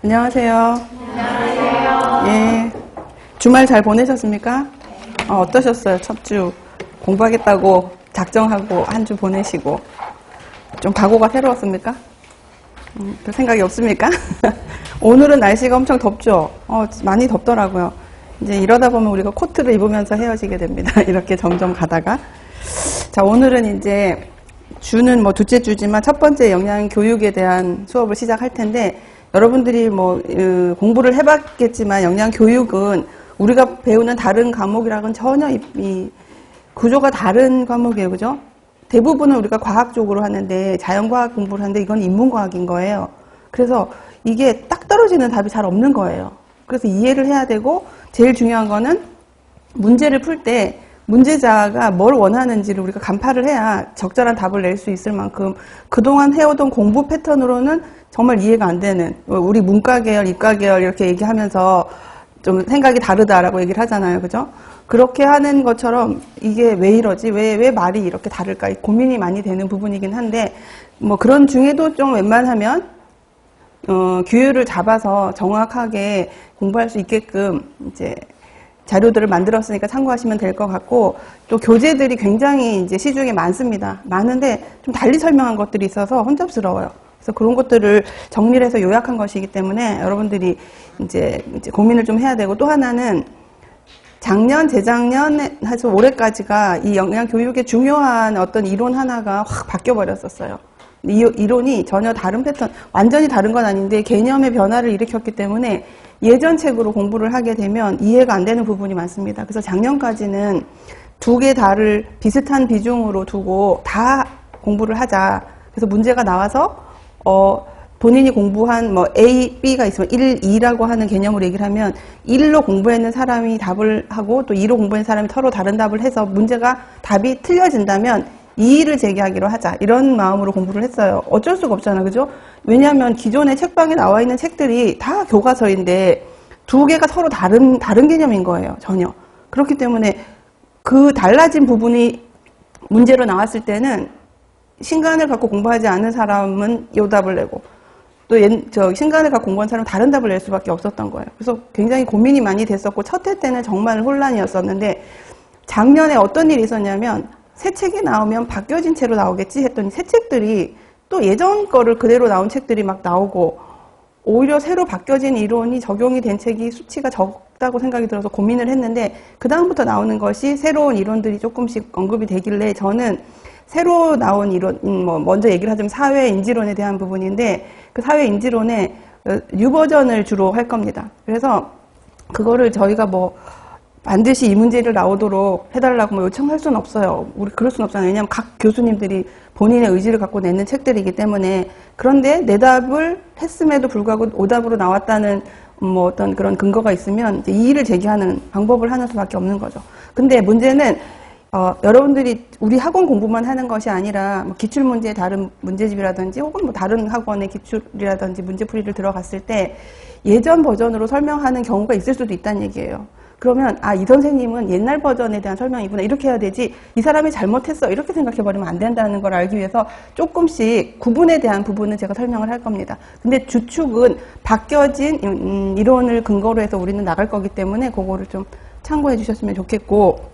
안녕하세요. 안녕하세요. 예. 주말 잘 보내셨습니까? 어떠셨어요? 첫 주 공부하겠다고 작정하고 한 주 보내시고 좀 각오가 새로웠습니까? 별 생각이 없습니까? 오늘은 날씨가 엄청 덥죠? 많이 덥더라고요. 이제 이러다 보면 우리가 코트를 입으면서 헤어지게 됩니다. 이렇게 점점 가다가. 자, 오늘은 이제 주는 뭐 둘째 주지만 첫 번째 영양 교육에 대한 수업을 시작할 텐데, 여러분들이 뭐 공부를 해봤겠지만 영양 교육은 우리가 배우는 다른 과목이랑은 전혀 이 구조가 다른 과목이에요. 그죠? 대부분은 우리가 과학 쪽으로 하는데, 자연과학 공부를 하는데 이건 인문과학인 거예요. 그래서 이게 딱 떨어지는 답이 잘 없는 거예요. 그래서 이해를 해야 되고, 제일 중요한 거는 문제를 풀 때 문제자가 뭘 원하는지를 우리가 간파를 해야 적절한 답을 낼 수 있을 만큼, 그동안 해오던 공부 패턴으로는 정말 이해가 안 되는, 우리 문과 계열, 이과 계열 이렇게 얘기하면서 좀 생각이 다르다라고 얘기를 하잖아요. 그죠? 그렇게 하는 것처럼 이게 왜 이러지? 왜 말이 이렇게 다를까? 고민이 많이 되는 부분이긴 한데, 뭐 그런 중에도 좀 웬만하면 규율을 잡아서 정확하게 공부할 수 있게끔 이제 자료들을 만들었으니까 참고하시면 될 것 같고, 또 교재들이 굉장히 이제 시중에 많습니다. 많은데 좀 달리 설명한 것들이 있어서 혼잡스러워요. 그래서 그런 것들을 정리를 해서 요약한 것이기 때문에 여러분들이 이제 고민을 좀 해야 되고, 또 하나는 작년, 재작년 해서 올해까지가 이 영양 교육의 중요한 어떤 이론 하나가 확 바뀌어 버렸었어요. 이 이론이 전혀 다른 패턴, 완전히 다른 건 아닌데 개념의 변화를 일으켰기 때문에 예전 책으로 공부를 하게 되면 이해가 안 되는 부분이 많습니다. 그래서 작년까지는 두 개 다를 비슷한 비중으로 두고 다 공부를 하자. 그래서 문제가 나와서 본인이 공부한 뭐 A, B가 있으면 1, 2라고 하는 개념으로 얘기를 하면 1로 공부했는 사람이 답을 하고 또 2로 공부했는 사람이 서로 다른 답을 해서 문제가 답이 틀려진다면 이의를 제기하기로 하자, 이런 마음으로 공부를 했어요. 어쩔 수가 없잖아요. 그죠? 왜냐하면 기존에 책방에 나와 있는 책들이 다 교과서인데 두 개가 서로 다른 개념인 거예요. 전혀. 그렇기 때문에 그 달라진 부분이 문제로 나왔을 때는 신간을 갖고 공부하지 않은 사람은 요 답을 내고, 또 신간을 갖고 공부한 사람은 다른 답을 낼 수밖에 없었던 거예요. 그래서 굉장히 고민이 많이 됐었고, 첫 해 때는 정말 혼란이었었는데, 작년에 어떤 일이 있었냐면, 새 책이 나오면 바뀌어진 채로 나오겠지 했더니 새 책들이 또 예전 거를 그대로 나온 책들이 막 나오고, 오히려 새로 바뀌어진 이론이 적용이 된 책이 수치가 적다고 생각이 들어서 고민을 했는데, 그 다음부터 나오는 것이 새로운 이론들이 조금씩 언급이 되길래, 저는 새로 나온 이론, 먼저 얘기를 하자면 사회인지론에 대한 부분인데, 그 사회인지론의 뉴버전을 주로 할 겁니다. 그래서 그거를 저희가 뭐 반드시 이 문제를 나오도록 해달라고 뭐 요청할 수는 없어요. 우리 그럴 수는 없잖아요. 왜냐하면 각 교수님들이 본인의 의지를 갖고 내는 책들이기 때문에. 그런데 내 답을 했음에도 불구하고 오답으로 나왔다는 뭐 어떤 그런 근거가 있으면 이제 이의를 제기하는 방법을 하는 수밖에 없는 거죠. 근데 문제는 여러분들이 우리 학원 공부만 하는 것이 아니라 뭐 기출문제의 다른 문제집이라든지 혹은 뭐 다른 학원의 기출이라든지 문제풀이를 들어갔을 때 예전 버전으로 설명하는 경우가 있을 수도 있다는 얘기예요. 그러면 이 선생님은 옛날 버전에 대한 설명이구나, 이렇게 해야 되지, 이 사람이 잘못했어, 이렇게 생각해버리면 안 된다는 걸 알기 위해서 조금씩 구분에 대한 부분은 제가 설명을 할 겁니다. 근데 주축은 바뀌어진 이론을 근거로 해서 우리는 나갈 거기 때문에 그거를 좀 참고해 주셨으면 좋겠고,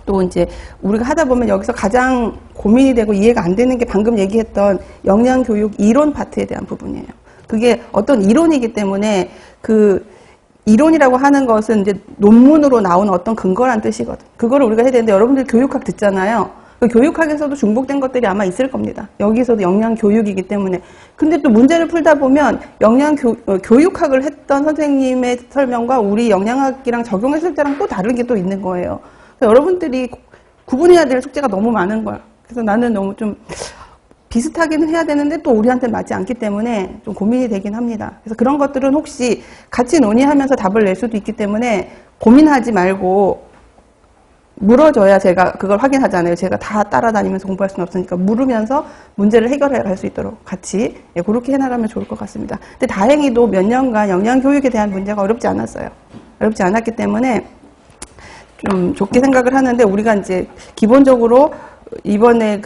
또 이제 우리가 하다 보면 여기서 가장 고민이 되고 이해가 안 되는 게 방금 얘기했던 영양교육 이론 파트에 대한 부분이에요. 그게 어떤 이론이기 때문에, 그 이론이라고 하는 것은 이제 논문으로 나온 어떤 근거란 뜻이거든. 그거를 우리가 해야 되는데, 여러분들 교육학 듣잖아요. 그 교육학에서도 중복된 것들이 아마 있을 겁니다. 여기서도 영양교육이기 때문에. 근데 또 문제를 풀다 보면 교육학을 했던 선생님의 설명과 우리 영양학이랑 적용했을 때랑 또 다른 게 또 있는 거예요. 여러분들이 구분해야 될 숙제가 너무 많은 거야. 그래서 나는 너무 좀 비슷하기는 해야 되는데 또 우리한테 맞지 않기 때문에 좀 고민이 되긴 합니다. 그래서 그런 것들은 혹시 같이 논의하면서 답을 낼 수도 있기 때문에 고민하지 말고 물어줘야 제가 그걸 확인하잖아요. 제가 다 따라다니면서 공부할 수는 없으니까 물으면서 문제를 해결해 갈 수 있도록 같이 그렇게 해나가면 좋을 것 같습니다. 근데 다행히도 몇 년간 영양교육에 대한 문제가 어렵지 않았어요. 어렵지 않았기 때문에 좀 좋게 생각을 하는데, 우리가 이제 기본적으로 이번에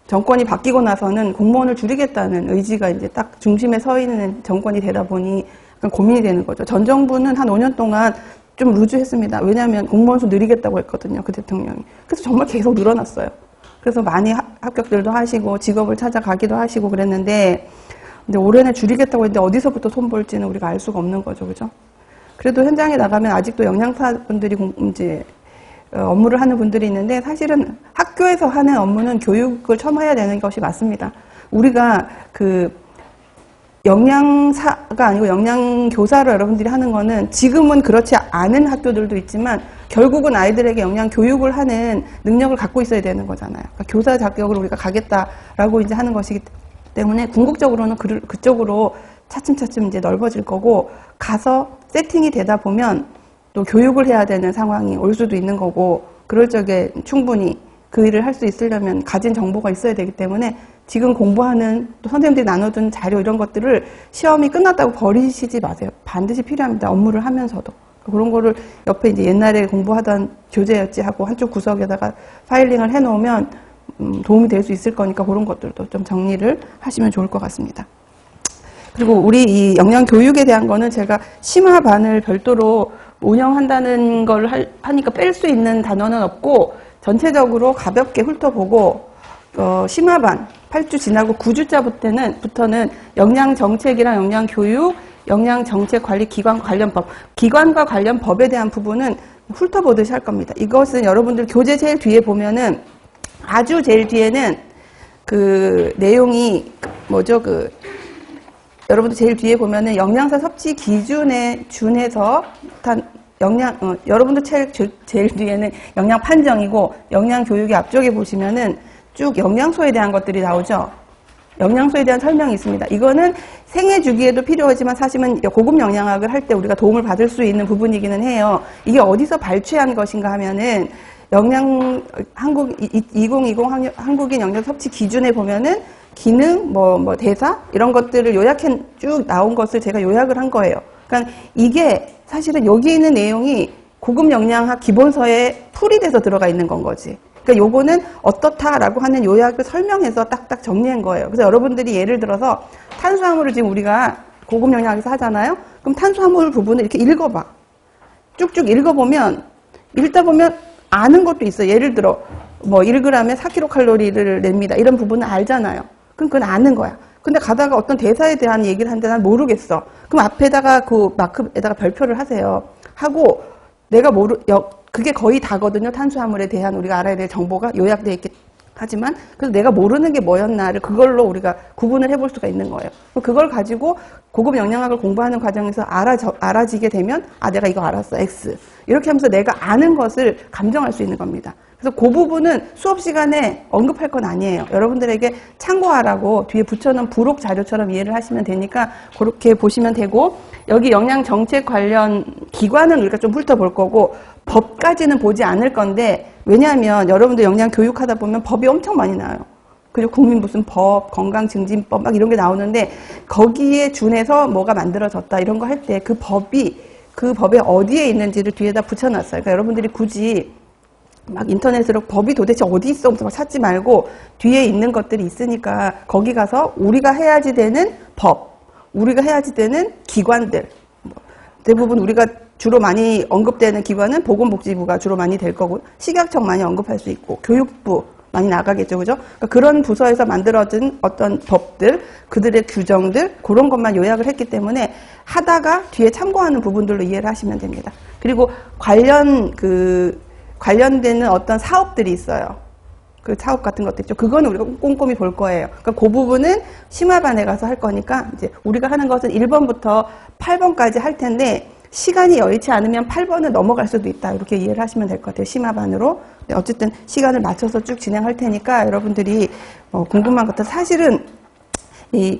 정권이 바뀌고 나서는 공무원을 줄이겠다는 의지가 이제 딱 중심에 서 있는 정권이 되다 보니 약간 고민이 되는 거죠. 전 정부는 한 5년 동안 좀 루즈했습니다. 왜냐하면 공무원 수 늘리겠다고 했거든요. 그 대통령이. 그래서 정말 계속 늘어났어요. 그래서 많이 합격들도 하시고 직업을 찾아가기도 하시고 그랬는데 근데 올해는 줄이겠다고 했는데 어디서부터 손볼지는 우리가 알 수가 없는 거죠. 그죠? 그래도 현장에 나가면 아직도 영양사분들이 이제 업무를 하는 분들이 있는데 사실은 학교에서 하는 업무는 교육을 처음 해야 되는 것이 맞습니다. 우리가 그 영양사가 아니고 영양교사로 여러분들이 하는 거는 지금은 그렇지 않은 학교들도 있지만 결국은 아이들에게 영양교육을 하는 능력을 갖고 있어야 되는 거잖아요. 그러니까 교사 자격으로 우리가 가겠다라고 이제 하는 것이기 때문에 궁극적으로는 그쪽으로 차츰차츰 이제 넓어질 거고 가서 세팅이 되다 보면 또 교육을 해야 되는 상황이 올 수도 있는 거고 그럴 적에 충분히 그 일을 할 수 있으려면 가진 정보가 있어야 되기 때문에 지금 공부하는 또 선생님들이 나눠준 자료 이런 것들을 시험이 끝났다고 버리시지 마세요. 반드시 필요합니다. 업무를 하면서도. 그런 거를 옆에 이제 옛날에 공부하던 교재였지 하고 한쪽 구석에다가 파일링을 해놓으면 도움이 될 수 있을 거니까 그런 것들도 좀 정리를 하시면 좋을 것 같습니다. 그리고 우리 이 영양교육에 대한 거는 제가 심화반을 별도로 운영한다는 걸 하니까 뺄 수 있는 단어는 없고 전체적으로 가볍게 훑어보고 심화반 8주 지나고 9주차부터는 영양정책이랑 영양교육, 영양정책관리기관 관련 법, 기관과 관련 법에 대한 부분은 훑어보듯이 할 겁니다. 이것은 여러분들 교재 제일 뒤에 보면은 아주 제일 뒤에는 그 내용이 뭐죠? 여러분들 제일 뒤에 보면은 영양사 섭취 기준에 준해서 여러분들 제일 뒤에는 영양 판정이고 영양 교육의 앞쪽에 보시면은 쭉 영양소에 대한 것들이 나오죠. 영양소에 대한 설명이 있습니다. 이거는 생애 주기에도 필요하지만 사실은 고급 영양학을 할 때 우리가 도움을 받을 수 있는 부분이기는 해요. 이게 어디서 발췌한 것인가 하면은 2020 한국인 영양 섭취 기준에 보면은 기능, 대사 이런 것들을 요약해 쭉 나온 것을 제가 요약을 한 거예요. 그러니까 이게 사실은 여기 있는 내용이 고급 영양학 기본서에 풀이 돼서 들어가 있는 건 거지. 그러니까 요거는 어떻다라고 하는 요약을 설명해서 딱딱 정리한 거예요. 그래서 여러분들이 예를 들어서 탄수화물을 지금 우리가 고급 영양학에서 하잖아요. 그럼 탄수화물 부분을 이렇게 읽어봐. 쭉쭉 읽어보면 읽다 보면 아는 것도 있어요. 예를 들어 1g에 4kcal를 냅니다. 이런 부분은 알잖아요. 그럼 그건 아는 거야. 근데 가다가 어떤 대사에 대한 얘기를 하는데 난 모르겠어. 그럼 앞에다가 그 마크에다가 별표를 하세요. 하고 내가 그게 거의 다거든요. 탄수화물에 대한 우리가 알아야 될 정보가 요약되어 있긴 하지만 그래서 내가 모르는 게 뭐였나를 그걸로 우리가 구분을 해볼 수가 있는 거예요. 그걸 가지고 고급 영양학을 공부하는 과정에서 알아지게 되면 내가 이거 알았어. X. 이렇게 하면서 내가 아는 것을 감정할 수 있는 겁니다. 그래서 그 부분은 수업 시간에 언급할 건 아니에요. 여러분들에게 참고하라고 뒤에 붙여놓은 부록 자료처럼 이해를 하시면 되니까 그렇게 보시면 되고 여기 영양정책 관련 기관은 우리가 좀 훑어볼 거고 법까지는 보지 않을 건데 왜냐하면 여러분들 영양교육하다 보면 법이 엄청 많이 나와요. 그리고 국민 무슨 법, 건강증진법 막 이런 게 나오는데 거기에 준해서 뭐가 만들어졌다 이런 거 할 때 그 법에 어디에 있는지를 뒤에다 붙여놨어요. 그러니까 여러분들이 굳이 막 인터넷으로 법이 도대체 어디 있어 막 찾지 말고 뒤에 있는 것들이 있으니까 거기 가서 우리가 해야지 되는 법, 우리가 해야지 되는 기관들 대부분 우리가 주로 많이 언급되는 기관은 보건복지부가 주로 많이 될 거고 식약청 많이 언급할 수 있고 교육부 많이 나가겠죠. 그죠? 그러니까 그런 부서에서 만들어진 어떤 법들, 그들의 규정들 그런 것만 요약을 했기 때문에 하다가 뒤에 참고하는 부분들로 이해를 하시면 됩니다. 그리고 관련되는 어떤 사업들이 있어요. 그 사업 같은 것도 있죠. 그거는 우리가 꼼꼼히 볼 거예요. 그러니까 그 부분은 심화반에 가서 할 거니까 이제 우리가 하는 것은 1번부터 8번까지 할 텐데 시간이 여의치 않으면 8번을 넘어갈 수도 있다. 이렇게 이해를 하시면 될 것 같아요. 심화반으로. 어쨌든 시간을 맞춰서 쭉 진행할 테니까 여러분들이 궁금한 것들 사실은 이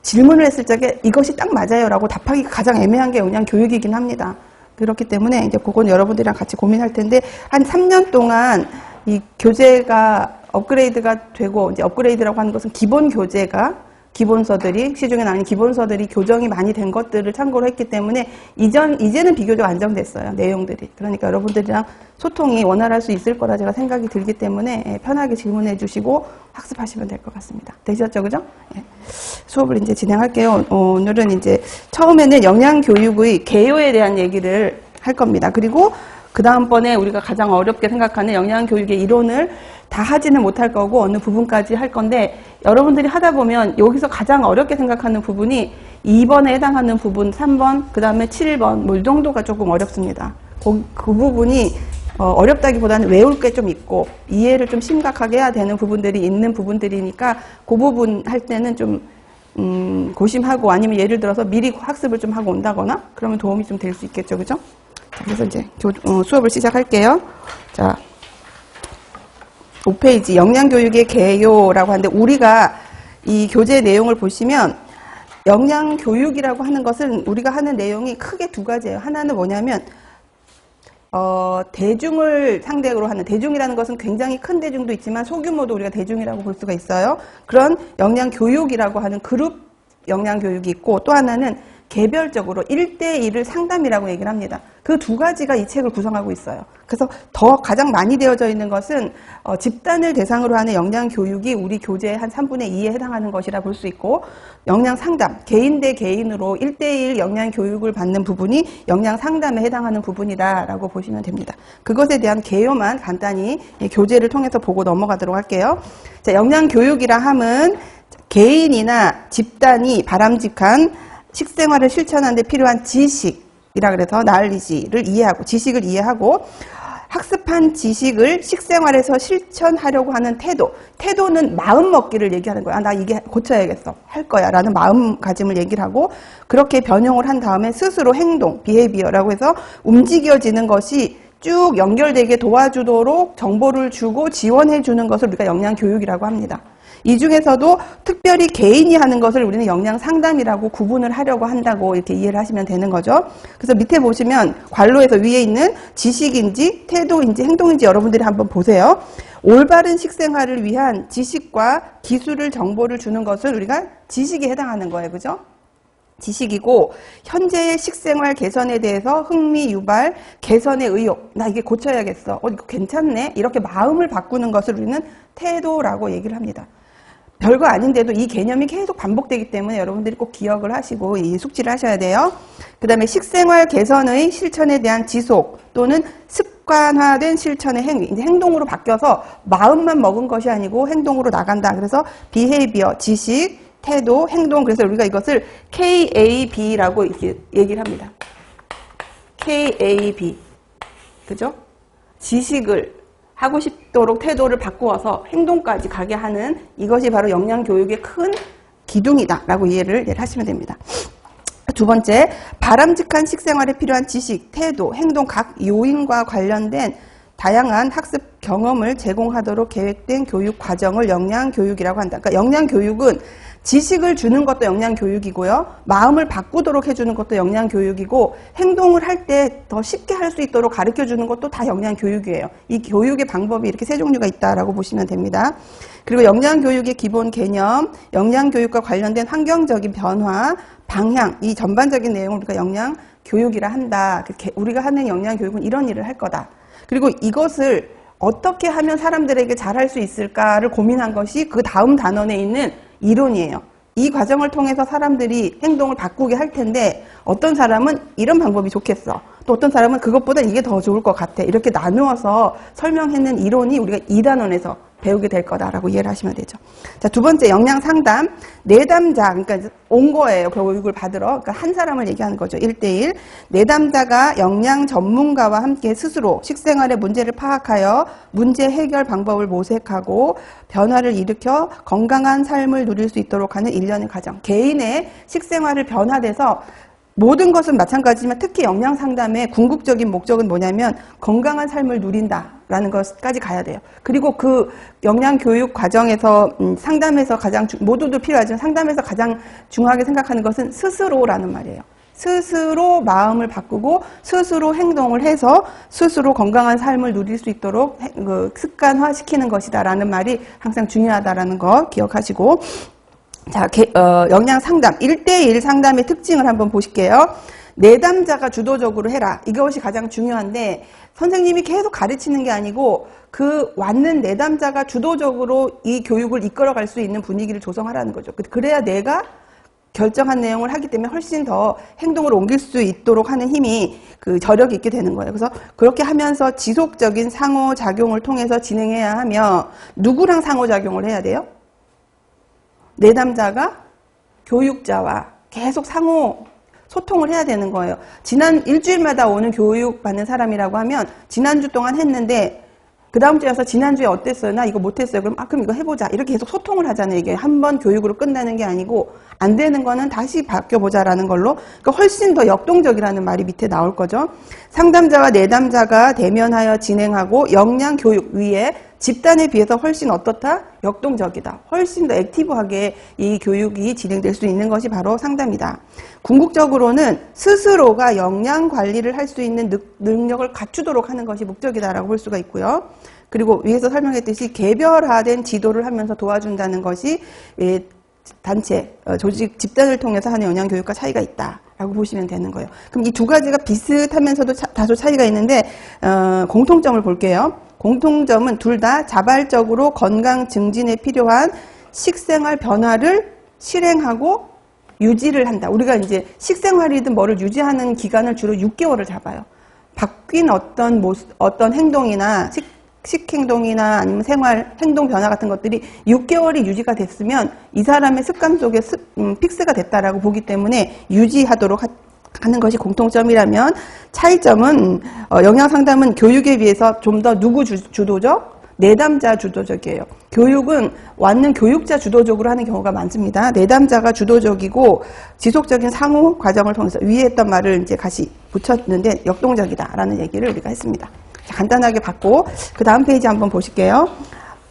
질문을 했을 적에 이것이 딱 맞아요 라고 답하기가 가장 애매한 게 그냥 교육이긴 합니다. 그렇기 때문에 이제 그건 여러분들이랑 같이 고민할 텐데 한 3년 동안 이 교재가 업그레이드가 되고 이제 업그레이드라고 하는 것은 기본 교재가 기본서들이, 시중에 나오는 기본서들이 교정이 많이 된 것들을 참고로 했기 때문에 이제는 비교적 안정됐어요. 내용들이. 그러니까 여러분들이랑 소통이 원활할 수 있을 거라 제가 생각이 들기 때문에 편하게 질문해 주시고 학습하시면 될 것 같습니다. 되셨죠? 그죠? 예. 수업을 이제 진행할게요. 오늘은 이제 처음에는 영양교육의 개요에 대한 얘기를 할 겁니다. 그리고 그 다음번에 우리가 가장 어렵게 생각하는 영양교육의 이론을 다 하지는 못할 거고 어느 부분까지 할 건데 여러분들이 하다 보면 여기서 가장 어렵게 생각하는 부분이 2번에 해당하는 부분 3번 그 다음에 7번 뭐 이 정도가 조금 어렵습니다. 그 부분이 어렵다기보다는 외울 게 좀 있고 이해를 좀 심각하게 해야 되는 부분들이 있는 부분들이니까 그 부분 할 때는 좀 고심하고 아니면 예를 들어서 미리 학습을 좀 하고 온다거나 그러면 도움이 좀 될 수 있겠죠. 그죠? 자, 그래서 이제 수업을 시작할게요. 자, 5페이지 영양교육의 개요라고 하는데 우리가 이 교재 내용을 보시면 영양교육이라고 하는 것은 우리가 하는 내용이 크게 두 가지예요. 하나는 뭐냐면 대중을 상대로 하는, 대중이라는 것은 굉장히 큰 대중도 있지만 소규모도 우리가 대중이라고 볼 수가 있어요. 그런 영양교육이라고 하는 그룹 영양교육이 있고 또 하나는 개별적으로 1대1을 상담이라고 얘기를 합니다. 그 두 가지가 이 책을 구성하고 있어요. 그래서 더 가장 많이 되어져 있는 것은 집단을 대상으로 하는 영양교육이 우리 교재의 한 3분의 2에 해당하는 것이라 볼 수 있고 영양상담, 개인 대 개인으로 1대1 영양교육을 받는 부분이 영양상담에 해당하는 부분이다라고 보시면 됩니다. 그것에 대한 개요만 간단히 교재를 통해서 보고 넘어가도록 할게요. 자, 영양교육이라 함은 개인이나 집단이 바람직한 식생활을 실천하는 데 필요한 지식이라 그래서 나얼리지를 이해하고 지식을 이해하고 학습한 지식을 식생활에서 실천하려고 하는 태도는 마음먹기를 얘기하는 거야. 나 이게 고쳐야겠어. 할 거야. 라는 마음가짐을 얘기를 하고 그렇게 변형을 한 다음에 스스로 행동, 비헤이비어라고 해서 움직여지는 것이 쭉 연결되게 도와주도록 정보를 주고 지원해 주는 것을 우리가 영양교육이라고 합니다. 이 중에서도 특별히 개인이 하는 것을 우리는 영양상담이라고 구분을 하려고 한다고 이렇게 이해를 하시면 되는 거죠. 그래서 밑에 보시면 괄로에서 위에 있는 지식인지 태도인지 행동인지 여러분들이 한번 보세요. 올바른 식생활을 위한 지식과 기술을 정보를 주는 것을 우리가 지식에 해당하는 거예요. 그죠? 지식이고 현재의 식생활 개선에 대해서 흥미 유발, 개선의 의욕, 나 이게 고쳐야겠어. 이거 괜찮네. 이렇게 마음을 바꾸는 것을 우리는 태도라고 얘기를 합니다. 별거 아닌데도 이 개념이 계속 반복되기 때문에 여러분들이 꼭 기억을 하시고 이 숙지를 하셔야 돼요. 그 다음에 식생활 개선의 실천에 대한 지속 또는 습관화된 실천의 행위, 이제 행동으로 바뀌어서 마음만 먹은 것이 아니고 행동으로 나간다. 그래서 비헤이비어, 지식, 태도, 행동. 그래서 우리가 이것을 KAB라고 이렇게 얘기를 합니다. KAB. 그죠? 지식을 하고 싶도록 태도를 바꾸어서 행동까지 가게 하는 이것이 바로 영양교육의 큰 기둥이다라고 이해를 하시면 됩니다. 두 번째, 바람직한 식생활에 필요한 지식, 태도, 행동 각 요인과 관련된 다양한 학습 경험을 제공하도록 계획된 교육 과정을 영양교육이라고 한다. 그러니까 영양교육은 지식을 주는 것도 영양교육이고요. 마음을 바꾸도록 해주는 것도 영양교육이고 행동을 할 때 더 쉽게 할 수 있도록 가르쳐주는 것도 다 영양교육이에요. 이 교육의 방법이 이렇게 세 종류가 있다라고 보시면 됩니다. 그리고 영양교육의 기본 개념, 영양교육과 관련된 환경적인 변화, 방향, 이 전반적인 내용을 우리가 영양교육이라 한다. 우리가 하는 영양교육은 이런 일을 할 거다. 그리고 이것을 어떻게 하면 사람들에게 잘할 수 있을까를 고민한 것이 그 다음 단원에 있는 이론이에요. 이 과정을 통해서 사람들이 행동을 바꾸게 할 텐데 어떤 사람은 이런 방법이 좋겠어. 또 어떤 사람은 그것보다 이게 더 좋을 것 같아. 이렇게 나누어서 설명했는 이론이 우리가 2단원에서 배우게 될 거다라고 이해를 하시면 되죠. 자, 두 번째 영양상담. 내담자, 그러니까 온 거예요. 교육을 받으러. 그러니까 한 사람을 얘기하는 거죠. 1대1. 내담자가 영양 전문가와 함께 스스로 식생활의 문제를 파악하여 문제 해결 방법을 모색하고 변화를 일으켜 건강한 삶을 누릴 수 있도록 하는 일련의 과정. 개인의 식생활을 변화돼서 모든 것은 마찬가지지만 특히 영양상담의 궁극적인 목적은 뭐냐면 건강한 삶을 누린다라는 것까지 가야 돼요. 그리고 그 영양교육 과정에서 상담에서 가장 모두도 필요하지만 상담에서 가장 중요하게 생각하는 것은 스스로라는 말이에요. 스스로 마음을 바꾸고 스스로 행동을 해서 스스로 건강한 삶을 누릴 수 있도록 습관화시키는 것이다라는 말이 항상 중요하다라는 거 기억하시고 자, 영양 상담, 1대1 상담의 특징을 한번 보실게요. 내담자가 주도적으로 해라. 이것이 가장 중요한데, 선생님이 계속 가르치는 게 아니고, 그 왔는 내담자가 주도적으로 이 교육을 이끌어갈 수 있는 분위기를 조성하라는 거죠. 그래야 내가 결정한 내용을 하기 때문에 훨씬 더 행동을 옮길 수 있도록 하는 힘이 그 저력이 있게 되는 거예요. 그래서 그렇게 하면서 지속적인 상호작용을 통해서 진행해야 하며, 누구랑 상호작용을 해야 돼요? 내담자가 교육자와 계속 소통을 해야 되는 거예요. 지난 일주일마다 오는 교육 받는 사람이라고 하면 지난주 동안 했는데 그 다음 주에 와서 지난주에 어땠어요? 나 이거 못했어요. 그럼 이거 해보자. 이렇게 계속 소통을 하잖아요. 이게 한 번 교육으로 끝나는 게 아니고 안 되는 거는 다시 바뀌어보자라는 걸로. 그러니까 훨씬 더 역동적이라는 말이 밑에 나올 거죠. 상담자와 내담자가 대면하여 진행하고 역량 교육 위에 집단에 비해서 훨씬 어떻다? 역동적이다. 훨씬 더 액티브하게 이 교육이 진행될 수 있는 것이 바로 상담이다. 궁극적으로는 스스로가 역량 관리를 할 수 있는 능력을 갖추도록 하는 것이 목적이다라고 볼 수가 있고요. 그리고 위에서 설명했듯이 개별화된 지도를 하면서 도와준다는 것이 단체, 조직, 집단을 통해서 하는 영양교육과 차이가 있다라고 보시면 되는 거예요. 그럼 이 두 가지가 비슷하면서도 다소 차이가 있는데 공통점을 볼게요. 공통점은 둘 다 자발적으로 건강 증진에 필요한 식생활 변화를 실행하고 유지를 한다. 우리가 이제 식생활이든 뭐를 유지하는 기간을 주로 6개월을 잡아요. 바뀐 어떤 행동이나 식행동이나 아니면 생활, 행동 변화 같은 것들이 6개월이 유지가 됐으면 이 사람의 습관 속에 픽스가 됐다라고 보기 때문에 유지하도록 하는 것이 공통점이라면 차이점은 영양상담은 교육에 비해서 좀 더 누구 주도적? 내담자 주도적이에요. 교육은 왔는 교육자 주도적으로 하는 경우가 많습니다. 내담자가 주도적이고 지속적인 상호 과정을 통해서 위에 했던 말을 이제 다시 붙였는데 역동적이다라는 얘기를 우리가 했습니다. 간단하게 봤고 그 다음 페이지 한번 보실게요.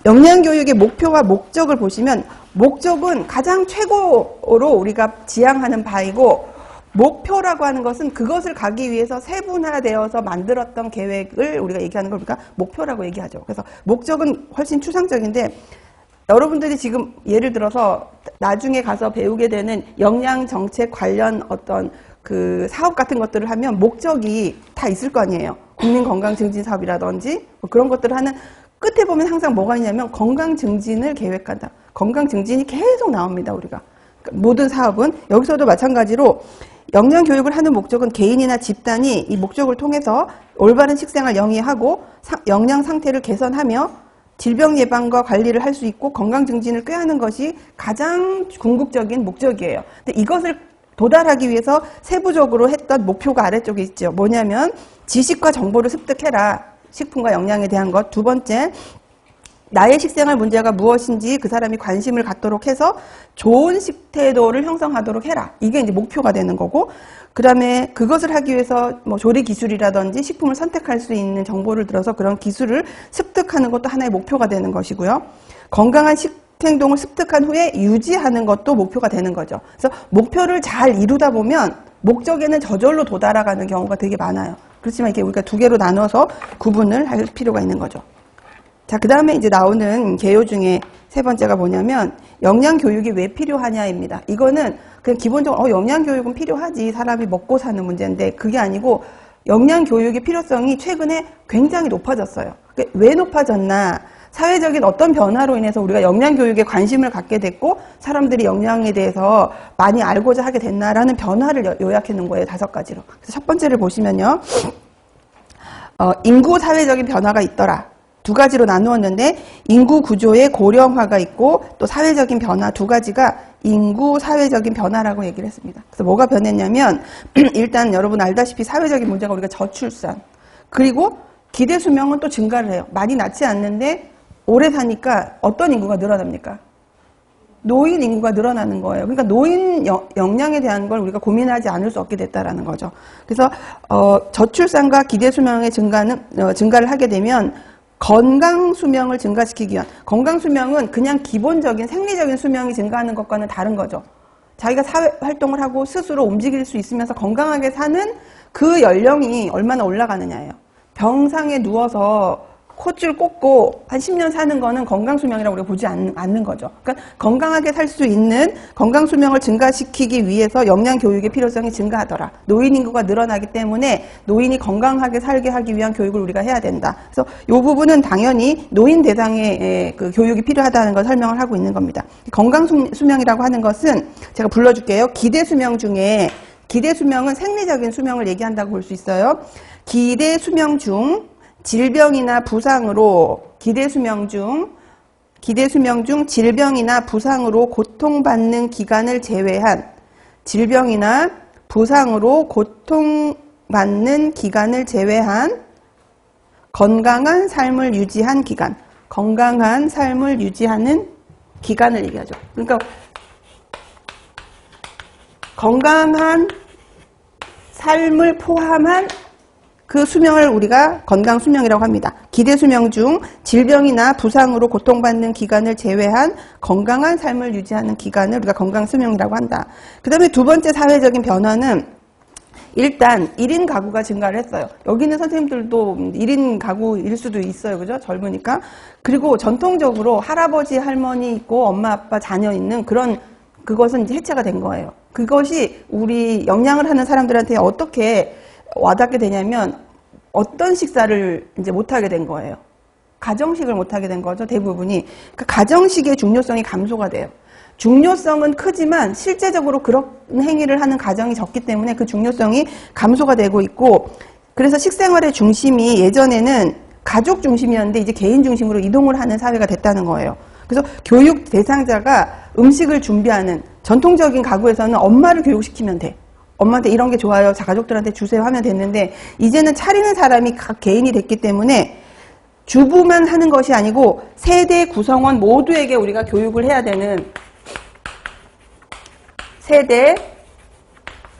영양교육의 목표와 목적을 보시면 목적은 가장 최고로 우리가 지향하는 바이고 목표라고 하는 것은 그것을 가기 위해서 세분화되어서 만들었던 계획을 우리가 얘기하는 걸 우리가 목표라고 얘기하죠. 그래서 목적은 훨씬 추상적인데 여러분들이 지금 예를 들어서 나중에 가서 배우게 되는 영양정책 관련 어떤 그 사업 같은 것들을 하면 목적이 다 있을 거 아니에요. 국민건강증진사업이라든지 뭐 그런 것들을 하는 끝에 보면 항상 뭐가 있냐면 건강증진을 계획한다. 건강증진이 계속 나옵니다. 우리가. 모든 사업은 여기서도 마찬가지로 영양교육을 하는 목적은 개인이나 집단이 이 목적을 통해서 올바른 식생활 영위하고 영양 상태를 개선하며 질병 예방과 관리를 할 수 있고 건강 증진을 꾀하는 것이 가장 궁극적인 목적이에요. 근데 이것을 도달하기 위해서 세부적으로 했던 목표가 아래쪽에 있죠. 뭐냐면 지식과 정보를 습득해라. 식품과 영양에 대한 것. 두 번째, 나의 식생활 문제가 무엇인지 그 사람이 관심을 갖도록 해서 좋은 식태도를 형성하도록 해라. 이게 이제 목표가 되는 거고, 그 다음에 그것을 하기 위해서 뭐 조리 기술이라든지 식품을 선택할 수 있는 정보를 들어서 그런 기술을 습득하는 것도 하나의 목표가 되는 것이고요. 건강한 식행동을 습득한 후에 유지하는 것도 목표가 되는 거죠. 그래서 목표를 잘 이루다 보면 목적에는 저절로 도달해가는 경우가 되게 많아요. 그렇지만 이게 우리가 두 개로 나눠서 구분을 할 필요가 있는 거죠. 자, 그 다음에 이제 나오는 개요 중에 세 번째가 뭐냐면 영양교육이 왜 필요하냐입니다. 이거는 그냥 기본적으로 영양교육은 필요하지, 사람이 먹고 사는 문제인데 그게 아니고 영양교육의 필요성이 최근에 굉장히 높아졌어요. 왜 높아졌나? 사회적인 어떤 변화로 인해서 우리가 영양교육에 관심을 갖게 됐고 사람들이 영양에 대해서 많이 알고자 하게 됐나라는 변화를 요약해 놓은 거예요. 5가지로. 그래서 첫 번째를 보시면요. 인구 사회적인 변화가 있더라. 2가지로 나누었는데 인구 구조의 고령화가 있고 또 사회적인 변화 2가지가 인구 사회적인 변화라고 얘기를 했습니다. 그래서 뭐가 변했냐면 일단 여러분 알다시피 사회적인 문제가 우리가 저출산 그리고 기대 수명은 또 증가를 해요. 많이 낳지 않는데 오래 사니까 어떤 인구가 늘어납니까? 노인 인구가 늘어나는 거예요. 그러니까 노인 영양에 대한 걸 우리가 고민하지 않을 수 없게 됐다라는 거죠. 그래서 저출산과 기대 수명의 증가를 하게 되면 건강 수명을 증가시키기 위한, 건강 수명은 그냥 기본적인 생리적인 수명이 증가하는 것과는 다른 거죠. 자기가 사회 활동을 하고 스스로 움직일 수 있으면서 건강하게 사는 그 연령이 얼마나 올라가느냐예요. 병상에 누워서 콧줄 꽂고 한 10년 사는 거는 건강수명이라고 우리가 보지 않는 거죠. 그러니까 건강하게 살 수 있는 건강수명을 증가시키기 위해서 영양교육의 필요성이 증가하더라. 노인 인구가 늘어나기 때문에 노인이 건강하게 살게 하기 위한 교육을 우리가 해야 된다. 그래서 이 부분은 당연히 노인 대상의 그 교육이 필요하다는 걸 설명을 하고 있는 겁니다. 건강수명이라고 하는 것은 제가 불러줄게요. 기대수명 중에 기대수명은 생리적인 수명을 얘기한다고 볼 수 있어요. 기대수명 중 질병이나 부상으로 기대수명 중 질병이나 부상으로 고통받는 기간을 제외한 질병이나 부상으로 고통받는 기간을 제외한 건강한 삶을 유지한 기간, 건강한 삶을 유지하는 기간을 얘기하죠. 그러니까 건강한 삶을 포함한 그 수명을 우리가 건강수명이라고 합니다. 기대수명 중 질병이나 부상으로 고통받는 기간을 제외한 건강한 삶을 유지하는 기간을 우리가 건강수명이라고 한다. 그 다음에 두 번째 사회적인 변화는 일단 1인 가구가 증가를 했어요. 여기 있는 선생님들도 1인 가구일 수도 있어요. 그죠? 젊으니까. 그리고 전통적으로 할아버지, 할머니 있고 엄마, 아빠, 자녀 있는 그것은 이제 해체가 된 거예요. 그것이 우리 영양을 하는 사람들한테 어떻게 와닿게 되냐면 어떤 식사를 이제 못하게 된 거예요. 가정식을 못하게 된 거죠. 대부분이. 그러니까 가정식의 중요성이 감소가 돼요. 중요성은 크지만 실제적으로 그런 행위를 하는 가정이 적기 때문에 그 중요성이 감소가 되고 있고, 그래서 식생활의 중심이 예전에는 가족 중심이었는데 이제 개인 중심으로 이동을 하는 사회가 됐다는 거예요. 그래서 교육 대상자가 음식을 준비하는 전통적인 가구에서는 엄마를 교육시키면 돼. 엄마한테 이런 게 좋아요. 가족들한테 주세요 하면 됐는데 이제는 차리는 사람이 각 개인이 됐기 때문에 주부만 하는 것이 아니고 세대 구성원 모두에게 우리가 교육을 해야 되는, 세대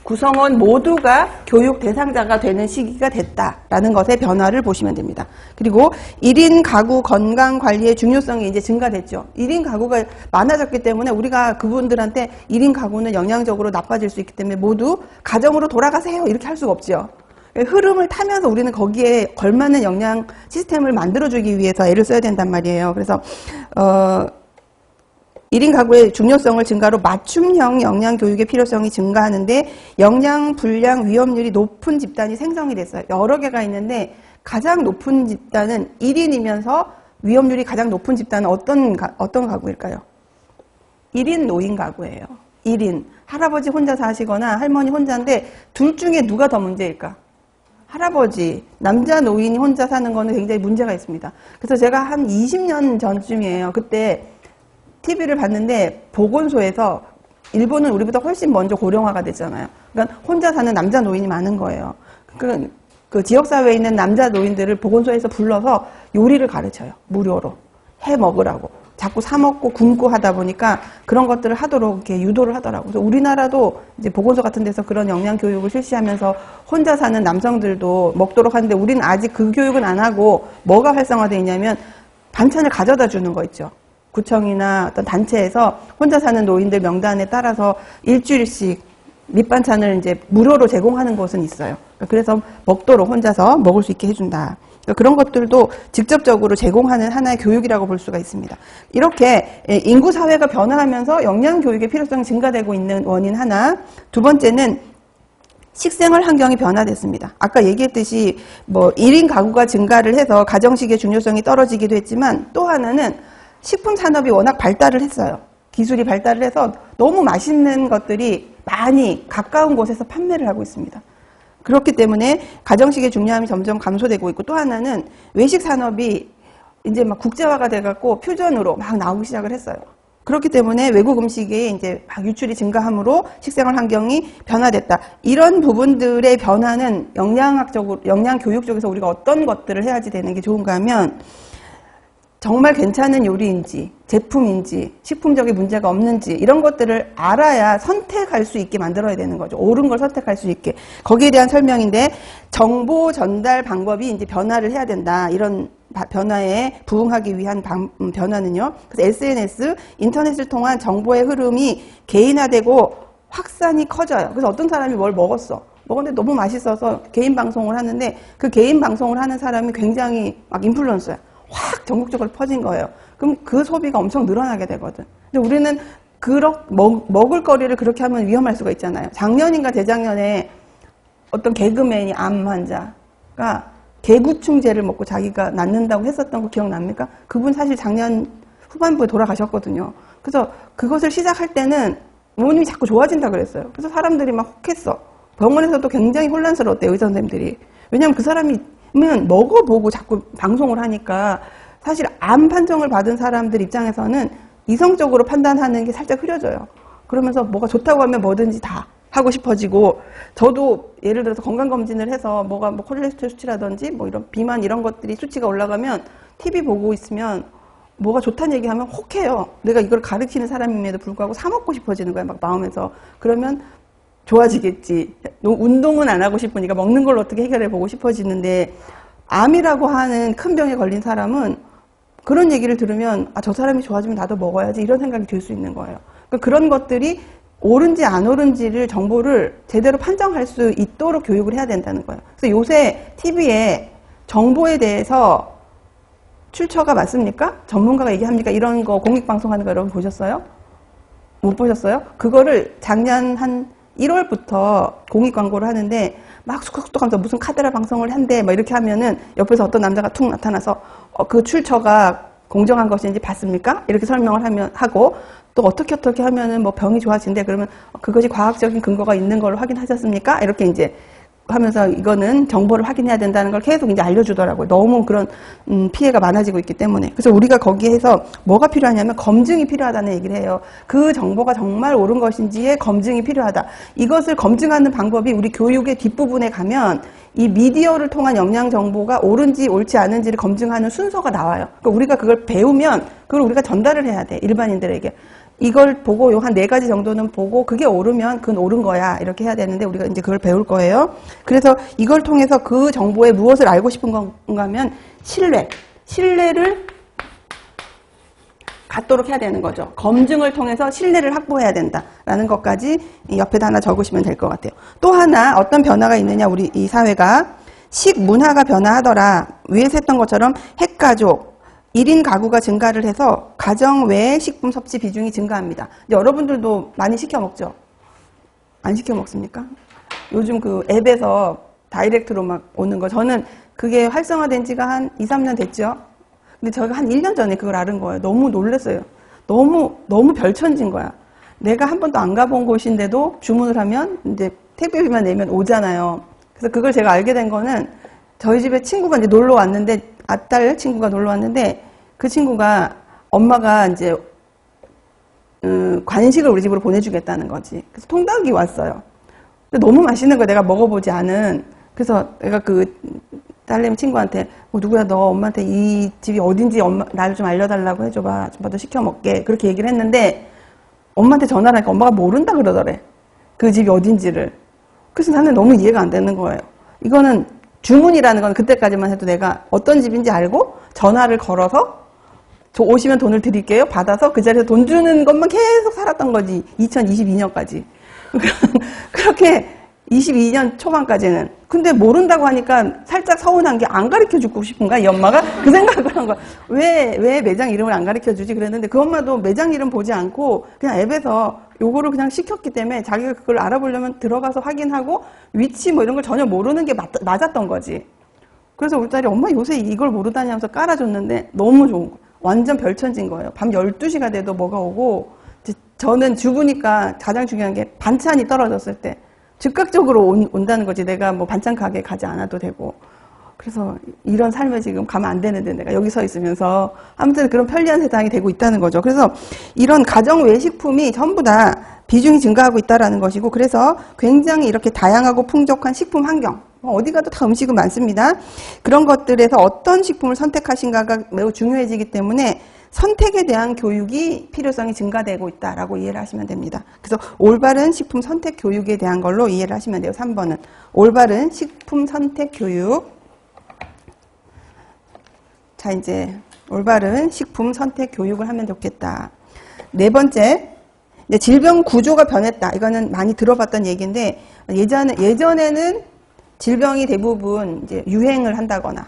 구성원 모두가 교육 대상자가 되는 시기가 됐다라는 것의 변화를 보시면 됩니다. 그리고 1인 가구 건강 관리의 중요성이 이제 증가됐죠. 1인 가구가 많아졌기 때문에 우리가 그분들한테 1인 가구는 영양적으로 나빠질 수 있기 때문에 모두 가정으로 돌아가세요 이렇게 할 수가 없죠. 흐름을 타면서 우리는 거기에 걸맞는 영양 시스템을 만들어주기 위해서 애를 써야 된단 말이에요. 그래서 1인 가구의 중요성을 증가로 맞춤형 영양교육의 필요성이 증가하는데 영양 불량 위험률이 높은 집단이 생성이 됐어요. 여러 개가 있는데 가장 높은 집단은 1인이면서 위험률이 가장 높은 집단은 어떤 가구일까요? 1인 노인 가구예요. 1인. 할아버지 혼자 사시거나 할머니 혼자인데 둘 중에 누가 더 문제일까? 할아버지, 남자 노인이 혼자 사는 거는 굉장히 문제가 있습니다. 그래서 제가 한 20년 전쯤이에요. 그때 TV를 봤는데 보건소에서 일본은 우리보다 훨씬 먼저 고령화가 됐잖아요. 그러니까 혼자 사는 남자 노인이 많은 거예요. 그 지역사회에 있는 남자 노인들을 보건소에서 불러서 요리를 가르쳐요. 무료로. 해 먹으라고. 자꾸 사 먹고 굶고 하다 보니까 그런 것들을 하도록 이렇게 유도를 하더라고요. 그래서 우리나라도 이제 보건소 같은 데서 그런 영양 교육을 실시하면서 혼자 사는 남성들도 먹도록 하는데 우리는 아직 그 교육은 안 하고 뭐가 활성화되어 있냐면 반찬을 가져다 주는 거 있죠. 구청이나 어떤 단체에서 혼자 사는 노인들 명단에 따라서 일주일씩 밑반찬을 이제 무료로 제공하는 곳은 있어요. 그래서 먹도록 혼자서 먹을 수 있게 해준다. 그런 것들도 직접적으로 제공하는 하나의 교육이라고 볼 수가 있습니다. 이렇게 인구 사회가 변화하면서 영양 교육의 필요성이 증가되고 있는 원인 하나. 두 번째는 식생활 환경이 변화됐습니다. 아까 얘기했듯이 1인 가구가 증가를 해서 가정식의 중요성이 떨어지기도 했지만 또 하나는 식품 산업이 워낙 발달을 했어요. 기술이 발달을 해서 너무 맛있는 것들이 많이 가까운 곳에서 판매를 하고 있습니다. 그렇기 때문에 가정식의 중요함이 점점 감소되고 있고 또 하나는 외식 산업이 이제 막 국제화가 돼갖고 퓨전으로 막 나오기 시작을 했어요. 그렇기 때문에 외국 음식이 이제 막 유출이 증가함으로 식생활 환경이 변화됐다. 이런 부분들의 변화는 영양학적으로, 영양교육 쪽에서 우리가 어떤 것들을 해야지 되는 게 좋은가 하면 정말 괜찮은 요리인지 제품인지 식품적인 문제가 없는지 이런 것들을 알아야 선택할 수 있게 만들어야 되는 거죠. 옳은 걸 선택할 수 있게. 거기에 대한 설명인데 정보 전달 방법이 이제 변화를 해야 된다. 이런 변화에 부응하기 위한 변화는요. 그래서 SNS, 인터넷을 통한 정보의 흐름이 개인화되고 확산이 커져요. 그래서 어떤 사람이 뭘 먹었어. 먹었는데 너무 맛있어서 개인 방송을 하는데 그 개인 방송을 하는 사람이 굉장히 막 인플루언서야. 확 전국적으로 퍼진 거예요. 그럼 그 소비가 엄청 늘어나게 되거든. 근데 우리는 먹을 거리를 그렇게 하면 위험할 수가 있잖아요. 작년인가 재작년에 어떤 개그맨이 암 환자가 개구충제를 먹고 자기가 낫는다고 했었던 거 기억납니까? 그분 사실 작년 후반부에 돌아가셨거든요. 그래서 그것을 시작할 때는 부모님이 자꾸 좋아진다 그랬어요. 그래서 사람들이 막 혹했어. 병원에서도 굉장히 혼란스러웠대요, 의사 선생님들이. 왜냐하면 그 사람이 먹어보고 자꾸 방송을 하니까 사실 암 판정을 받은 사람들 입장에서는 이성적으로 판단하는 게 살짝 흐려져요. 그러면서 뭐가 좋다고 하면 뭐든지 다 하고 싶어지고, 저도 예를 들어서 건강검진을 해서 뭐가 뭐 콜레스테롤 수치라든지 뭐 이런 비만 이런 것들이 수치가 올라가면 TV 보고 있으면 뭐가 좋다는 얘기하면 혹해요. 내가 이걸 가르치는 사람임에도 불구하고 사 먹고 싶어지는 거야, 막 마음에서. 그러면 좋아지겠지. 운동은 안 하고 싶으니까 먹는 걸로 어떻게 해결해 보고 싶어지는데, 암이라고 하는 큰 병에 걸린 사람은 그런 얘기를 들으면 아, 저 사람이 좋아지면 나도 먹어야지 이런 생각이 들 수 있는 거예요. 그러니까 그런 것들이 옳은지 안 옳은지를 정보를 제대로 판정할 수 있도록 교육을 해야 된다는 거예요. 그래서 요새 TV에 정보에 대해서 출처가 맞습니까? 전문가가 얘기합니까? 이런 거 공익방송하는 거 여러분 보셨어요? 못 보셨어요? 그거를 작년 한 1월부터 공익 광고를 하는데 막 수컷수컷하면서 무슨 카드라 방송을 한대 막 이렇게 하면은 옆에서 어떤 남자가 툭 나타나서 그 출처가 공정한 것인지 봤습니까? 이렇게 설명을 하고 또 어떻게 하면은 뭐 병이 좋아진대. 그러면 그것이 과학적인 근거가 있는 걸 확인하셨습니까? 이렇게 이제 하면서 이거는 정보를 확인해야 된다는 걸 계속 이제 알려주더라고요. 너무 그런 피해가 많아지고 있기 때문에. 그래서 우리가 거기에서 뭐가 필요하냐면 검증이 필요하다는 얘기를 해요. 그 정보가 정말 옳은 것인지의 검증이 필요하다. 이것을 검증하는 방법이 우리 교육의 뒷부분에 가면 이 미디어를 통한 영양 정보가 옳은지 옳지 않은지를 검증하는 순서가 나와요. 그러니까 우리가 그걸 배우면 그걸 우리가 전달을 해야 돼. 일반인들에게. 이걸 보고 요 한 4가지 정도는 보고 그게 옳으면 그건 옳은 거야 이렇게 해야 되는데 우리가 이제 그걸 배울 거예요. 그래서 이걸 통해서 그 정보에 무엇을 알고 싶은 건가 하면 신뢰를 갖도록 해야 되는 거죠. 검증을 통해서 신뢰를 확보해야 된다라는 것까지 옆에다 하나 적으시면 될 것 같아요. 또 하나 어떤 변화가 있느냐, 우리 이 사회가 식문화가 변화하더라. 위에서 했던 것처럼 핵가족 1인 가구가 증가를 해서 가정 외 식품 섭취 비중이 증가합니다. 여러분들도 많이 시켜 먹죠? 안 시켜 먹습니까? 요즘 그 앱에서 다이렉트로 막 오는 거, 저는 그게 활성화된 지가 한 2, 3년 됐죠? 근데 저희가 한 1년 전에 그걸 알은 거예요. 너무 놀랐어요. 너무 별천진 거야. 내가 한 번도 안 가본 곳인데도 주문을 하면 이제 택배비만 내면 오잖아요. 그래서 그걸 제가 알게 된 거는 저희 집에 친구가 이제 놀러 왔는데, 아딸 친구가 놀러 왔는데 그 친구가 엄마가 이제 간식을 우리 집으로 보내주겠다는 거지. 그래서 통닭이 왔어요. 근데 너무 맛있는 거 내가 먹어보지 않은. 그래서 내가 그 딸내미 친구한테 누구야 너 엄마한테 이 집이 어딘지 나를 좀 알려달라고 해줘봐. 좀 더 시켜 먹게. 그렇게 얘기를 했는데 엄마한테 전화를 하니까 엄마가 모른다 그러더래. 그 집이 어딘지를. 그래서 나는 너무 이해가 안 되는 거예요. 이거는 주문이라는 건 그때까지만 해도 내가 어떤 집인지 알고 전화를 걸어서 저 오시면 돈을 드릴게요. 받아서 그 자리에서 돈 주는 것만 계속 살았던 거지. 2022년까지. 그렇게 22년 초반까지는. 근데 모른다고 하니까 살짝 서운한 게 안 가르쳐 주고 싶은가? 이 엄마가? 그 생각을 한 거야. 왜 매장 이름을 안 가르쳐 주지? 그랬는데 그 엄마도 매장 이름 보지 않고 그냥 앱에서 요거를 그냥 시켰기 때문에 자기가 그걸 알아보려면 들어가서 확인하고 위치 뭐 이런 걸 전혀 모르는 게 맞았던 거지. 그래서 우리 딸이 엄마 요새 이걸 모르다니 하면서 깔아줬는데 너무 좋은 거야. 완전 별천진 거예요. 밤 12시가 돼도 뭐가 오고, 저는 주부니까 가장 중요한 게 반찬이 떨어졌을 때 즉각적으로 온다는 거지. 내가 뭐 반찬 가게 가지 않아도 되고. 그래서 이런 삶에 지금 가면 안 되는데 내가 여기 서 있으면서 아무튼 그런 편리한 세상이 되고 있다는 거죠. 그래서 이런 가정 외식품이 전부 다 비중이 증가하고 있다는 것이고, 그래서 굉장히 이렇게 다양하고 풍족한 식품 환경, 어디 가도 다 음식은 많습니다. 그런 것들에서 어떤 식품을 선택하신가가 매우 중요해지기 때문에 선택에 대한 교육이 필요성이 증가되고 있다라고 이해를 하시면 됩니다. 그래서 올바른 식품 선택 교육에 대한 걸로 이해를 하시면 돼요. 3번은 올바른 식품 선택 교육. 자, 이제 올바른 식품 선택 교육을 하면 좋겠다. 4번째, 이제 질병 구조가 변했다. 이거는 많이 들어봤던 얘기인데, 예전에는 질병이 대부분 이제 유행을 한다거나,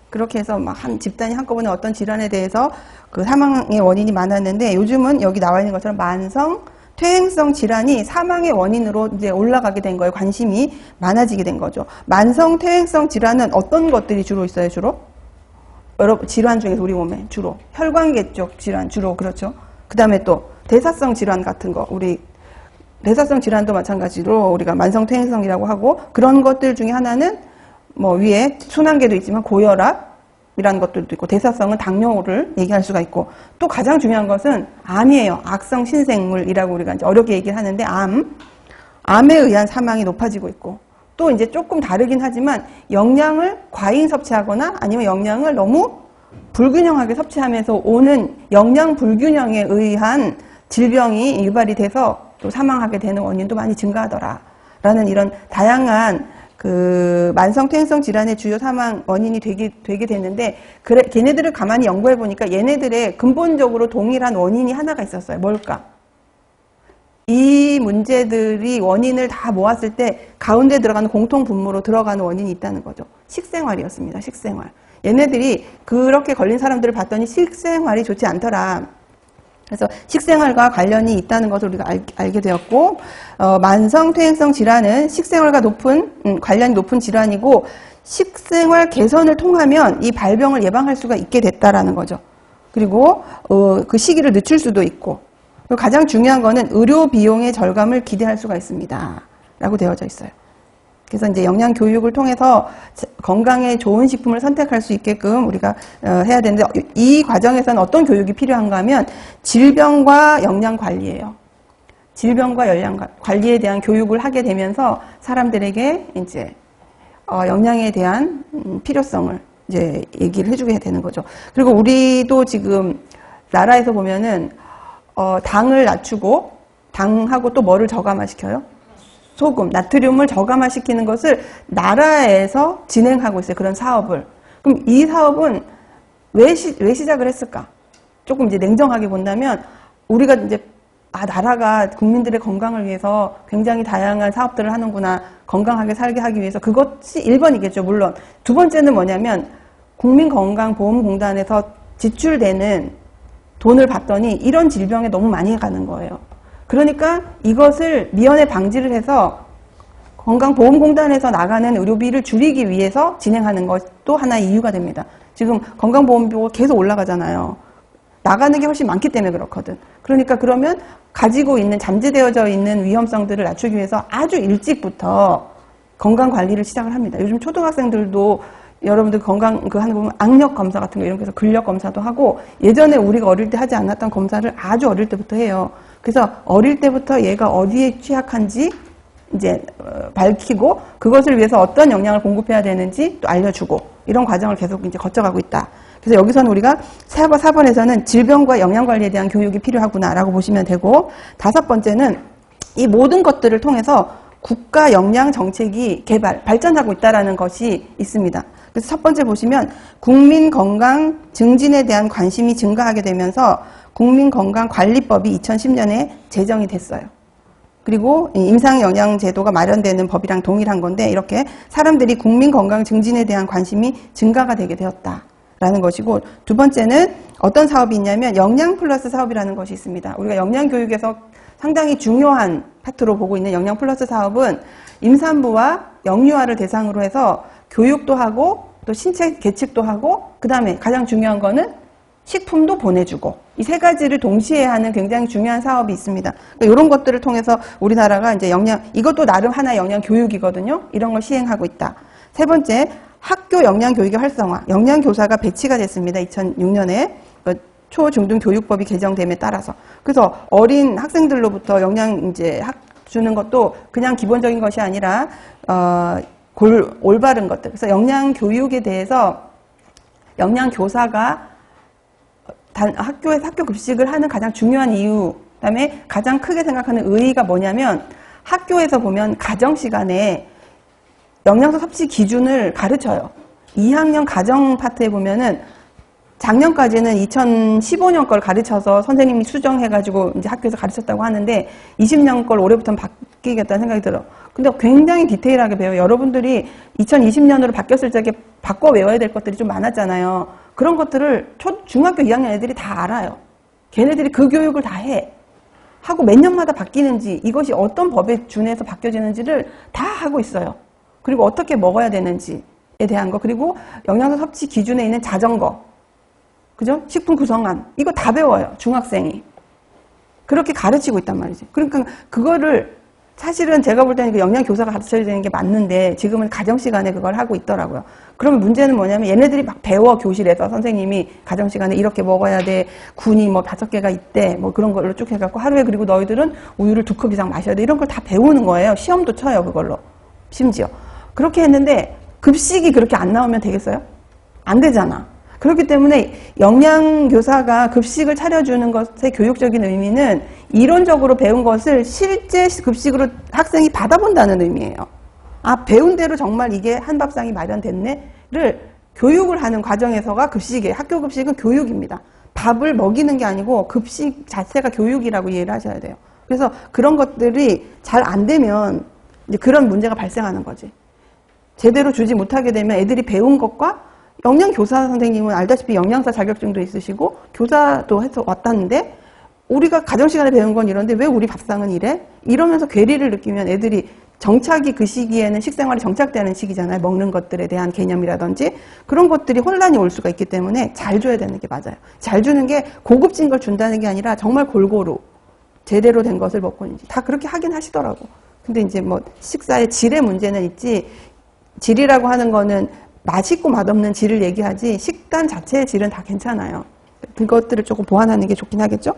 그렇게 해서 막 한 집단이 한꺼번에 어떤 질환에 대해서 그 사망의 원인이 많았는데, 요즘은 여기 나와 있는 것처럼 만성 퇴행성 질환이 사망의 원인으로 이제 올라가게 된 거예요. 관심이 많아지게 된 거죠. 만성 퇴행성 질환은 어떤 것들이 주로 있어요, 주로? 여러 질환 중에서 우리 몸에 주로. 혈관계 쪽 질환, 주로, 그렇죠. 그 다음에 또 대사성 질환 같은 거, 우리 대사성 질환도 마찬가지로 우리가 만성 퇴행성이라고 하고, 그런 것들 중에 하나는 뭐 위에 순환계도 있지만 고혈압이라는 것들도 있고, 대사성은 당뇨를 얘기할 수가 있고, 또 가장 중요한 것은 암이에요. 악성 신생물이라고 우리가 이제 어렵게 얘기를 하는데, 암에 의한 사망이 높아지고 있고, 또 이제 조금 다르긴 하지만 영양을 과잉 섭취하거나 아니면 영양을 너무 불균형하게 섭취하면서 오는 영양 불균형에 의한 질병이 유발이 돼서 또 사망하게 되는 원인도 많이 증가하더라. 라는 이런 다양한 그 만성 퇴행성 질환의 주요 사망 원인이 되게 됐는데, 그래, 걔네들을 가만히 연구해 보니까 얘네들의 근본적으로 동일한 원인이 하나가 있었어요. 뭘까? 이 문제들이 원인을 다 모았을 때 가운데 들어가는 공통 분모로 들어가는 원인이 있다는 거죠. 식생활이었습니다. 식생활. 얘네들이 그렇게 걸린 사람들을 봤더니 식생활이 좋지 않더라. 그래서 식생활과 관련이 있다는 것을 우리가 알게 되었고, 만성 퇴행성 질환은 식생활과 관련이 높은 질환이고, 식생활 개선을 통하면 이 발병을 예방할 수가 있게 됐다라는 거죠. 그리고 그 시기를 늦출 수도 있고, 그리고 가장 중요한 거는 의료 비용의 절감을 기대할 수가 있습니다. 라고 되어져 있어요. 그래서 이제 영양 교육을 통해서 건강에 좋은 식품을 선택할 수 있게끔 우리가 해야 되는데, 이 과정에서는 어떤 교육이 필요한가 하면 질병과 영양 관리예요. 질병과 영양 관리에 대한 교육을 하게 되면서 사람들에게 이제 영양에 대한 필요성을 이제 얘기를 해주게 되는 거죠. 그리고 우리도 지금 나라에서 보면은 당을 낮추고, 당하고 또 뭐를 저감화시켜요? 소금, 나트륨을 저감화시키는 것을 나라에서 진행하고 있어요. 그런 사업을. 그럼 이 사업은 왜 시작을 했을까? 조금 이제 냉정하게 본다면, 우리가 이제, 나라가 국민들의 건강을 위해서 굉장히 다양한 사업들을 하는구나. 건강하게 살게 하기 위해서. 그것이 1번이겠죠, 물론. 두 번째는 뭐냐면, 국민건강보험공단에서 지출되는 돈을 봤더니 이런 질병에 너무 많이 가는 거예요. 그러니까 이것을 미연에 방지를 해서 건강보험공단에서 나가는 의료비를 줄이기 위해서 진행하는 것도 하나의 이유가 됩니다. 지금 건강보험료가 계속 올라가잖아요. 나가는 게 훨씬 많기 때문에 그렇거든. 그러니까 그러면 가지고 있는, 잠재되어져 있는 위험성들을 낮추기 위해서 아주 일찍부터 건강관리를 시작을 합니다. 요즘 초등학생들도 여러분들 건강 하는 거 보면 악력 검사 같은 거 이런 거에서 근력 검사도 하고, 예전에 우리가 어릴 때 하지 않았던 검사를 아주 어릴 때부터 해요. 그래서 어릴 때부터 얘가 어디에 취약한지 이제 밝히고, 그것을 위해서 어떤 영양을 공급해야 되는지 또 알려주고, 이런 과정을 계속 이제 거쳐가고 있다. 그래서 여기서는 우리가 4번에서는 질병과 영양 관리에 대한 교육이 필요하구나라고 보시면 되고, 5번째는 이 모든 것들을 통해서 국가 영양 정책이 발전하고 있다라는 것이 있습니다. 그래서 첫 번째 보시면 국민 건강 증진에 대한 관심이 증가하게 되면서 국민건강관리법이 2010년에 제정이 됐어요. 그리고 임상영양제도가 마련되는 법이랑 동일한 건데, 이렇게 사람들이 국민건강 증진에 대한 관심이 증가가 되게 되었다라는 것이고, 두 번째는 어떤 사업이 있냐면 영양 플러스 사업이라는 것이 있습니다. 우리가 영양교육에서 상당히 중요한 파트로 보고 있는 영양 플러스 사업은 임산부와 영유아를 대상으로 해서 교육도 하고 또 신체 계측도 하고, 그 다음에 가장 중요한 거는 식품도 보내주고, 이 세 가지를 동시에 하는 굉장히 중요한 사업이 있습니다. 그러니까 이런 것들을 통해서 우리나라가 이제 이것도 나름 하나의 영양 교육이거든요. 이런 걸 시행하고 있다. 세 번째, 학교 영양 교육의 활성화. 영양교사가 배치가 됐습니다. 2006년에. 초중등 교육법이 개정됨에 따라서. 그래서 어린 학생들로부터 영양 이제 주는 것도 그냥 기본적인 것이 아니라 올바른 것들. 그래서 영양 교육에 대해서 영양 교사가 학교에서 학교 급식을 하는 가장 중요한 이유, 그다음에 가장 크게 생각하는 의의가 뭐냐면, 학교에서 보면 가정 시간에 영양소 섭취 기준을 가르쳐요. 2학년 가정 파트에 보면은 작년까지는 2015년 걸 가르쳐서 선생님이 수정해가지고 이제 학교에서 가르쳤다고 하는데 20년 걸 올해부터는 바뀌겠다는 생각이 들어. 근데 굉장히 디테일하게 배워요. 여러분들이 2020년으로 바뀌었을 적에 바꿔 외워야 될 것들이 좀 많았잖아요. 그런 것들을 중학교 2학년 애들이 다 알아요. 걔네들이 그 교육을 다 해. 하고 몇 년마다 바뀌는지, 이것이 어떤 법에 준해서 바뀌어지는지를 다 하고 있어요. 그리고 어떻게 먹어야 되는지에 대한 거, 그리고 영양소 섭취 기준에 있는 자전거, 그죠? 식품 구성안, 이거 다 배워요, 중학생이. 그렇게 가르치고 있단 말이지. 그러니까 그거를 사실은 제가 볼 때는 그 영양교사가 가르쳐야 되는 게 맞는데 지금은 가정시간에 그걸 하고 있더라고요. 그러면 문제는 뭐냐면 얘네들이 막 배워, 교실에서 선생님이 가정시간에 이렇게 먹어야 돼, 균이 뭐 5개가 있대, 뭐 그런 걸로 쭉 해갖고 하루에, 그리고 너희들은 우유를 2컵 이상 마셔야 돼, 이런 걸 다 배우는 거예요. 시험도 쳐요, 그걸로. 심지어. 그렇게 했는데 급식이 그렇게 안 나오면 되겠어요? 안 되잖아. 그렇기 때문에 영양교사가 급식을 차려주는 것의 교육적인 의미는 이론적으로 배운 것을 실제 급식으로 학생이 받아본다는 의미예요. 아, 배운 대로 정말 이게 한밥상이 마련됐네를 교육을 하는 과정에서가 급식이에요. 학교 급식은 교육입니다. 밥을 먹이는 게 아니고 급식 자체가 교육이라고 이해를 하셔야 돼요. 그래서 그런 것들이 잘 안 되면 이제 그런 문제가 발생하는 거지. 제대로 주지 못하게 되면 애들이 배운 것과, 영양교사 선생님은 알다시피 영양사 자격증도 있으시고 교사도 해서 왔다는데 우리가 가정시간에 배운 건 이런데 왜 우리 밥상은 이래? 이러면서 괴리를 느끼면 애들이 정착이, 그 시기에는 식생활이 정착되는 시기잖아요. 먹는 것들에 대한 개념이라든지 그런 것들이 혼란이 올 수가 있기 때문에 잘 줘야 되는 게 맞아요. 잘 주는 게 고급진 걸 준다는 게 아니라 정말 골고루 제대로 된 것을 먹고, 다 그렇게 하긴 하시더라고. 근데 이제 뭐 식사의 질의 문제는 있지, 질이라고 하는 거는 맛있고 맛없는 질을 얘기하지 식단 자체의 질은 다 괜찮아요. 그것들을 조금 보완하는 게 좋긴 하겠죠.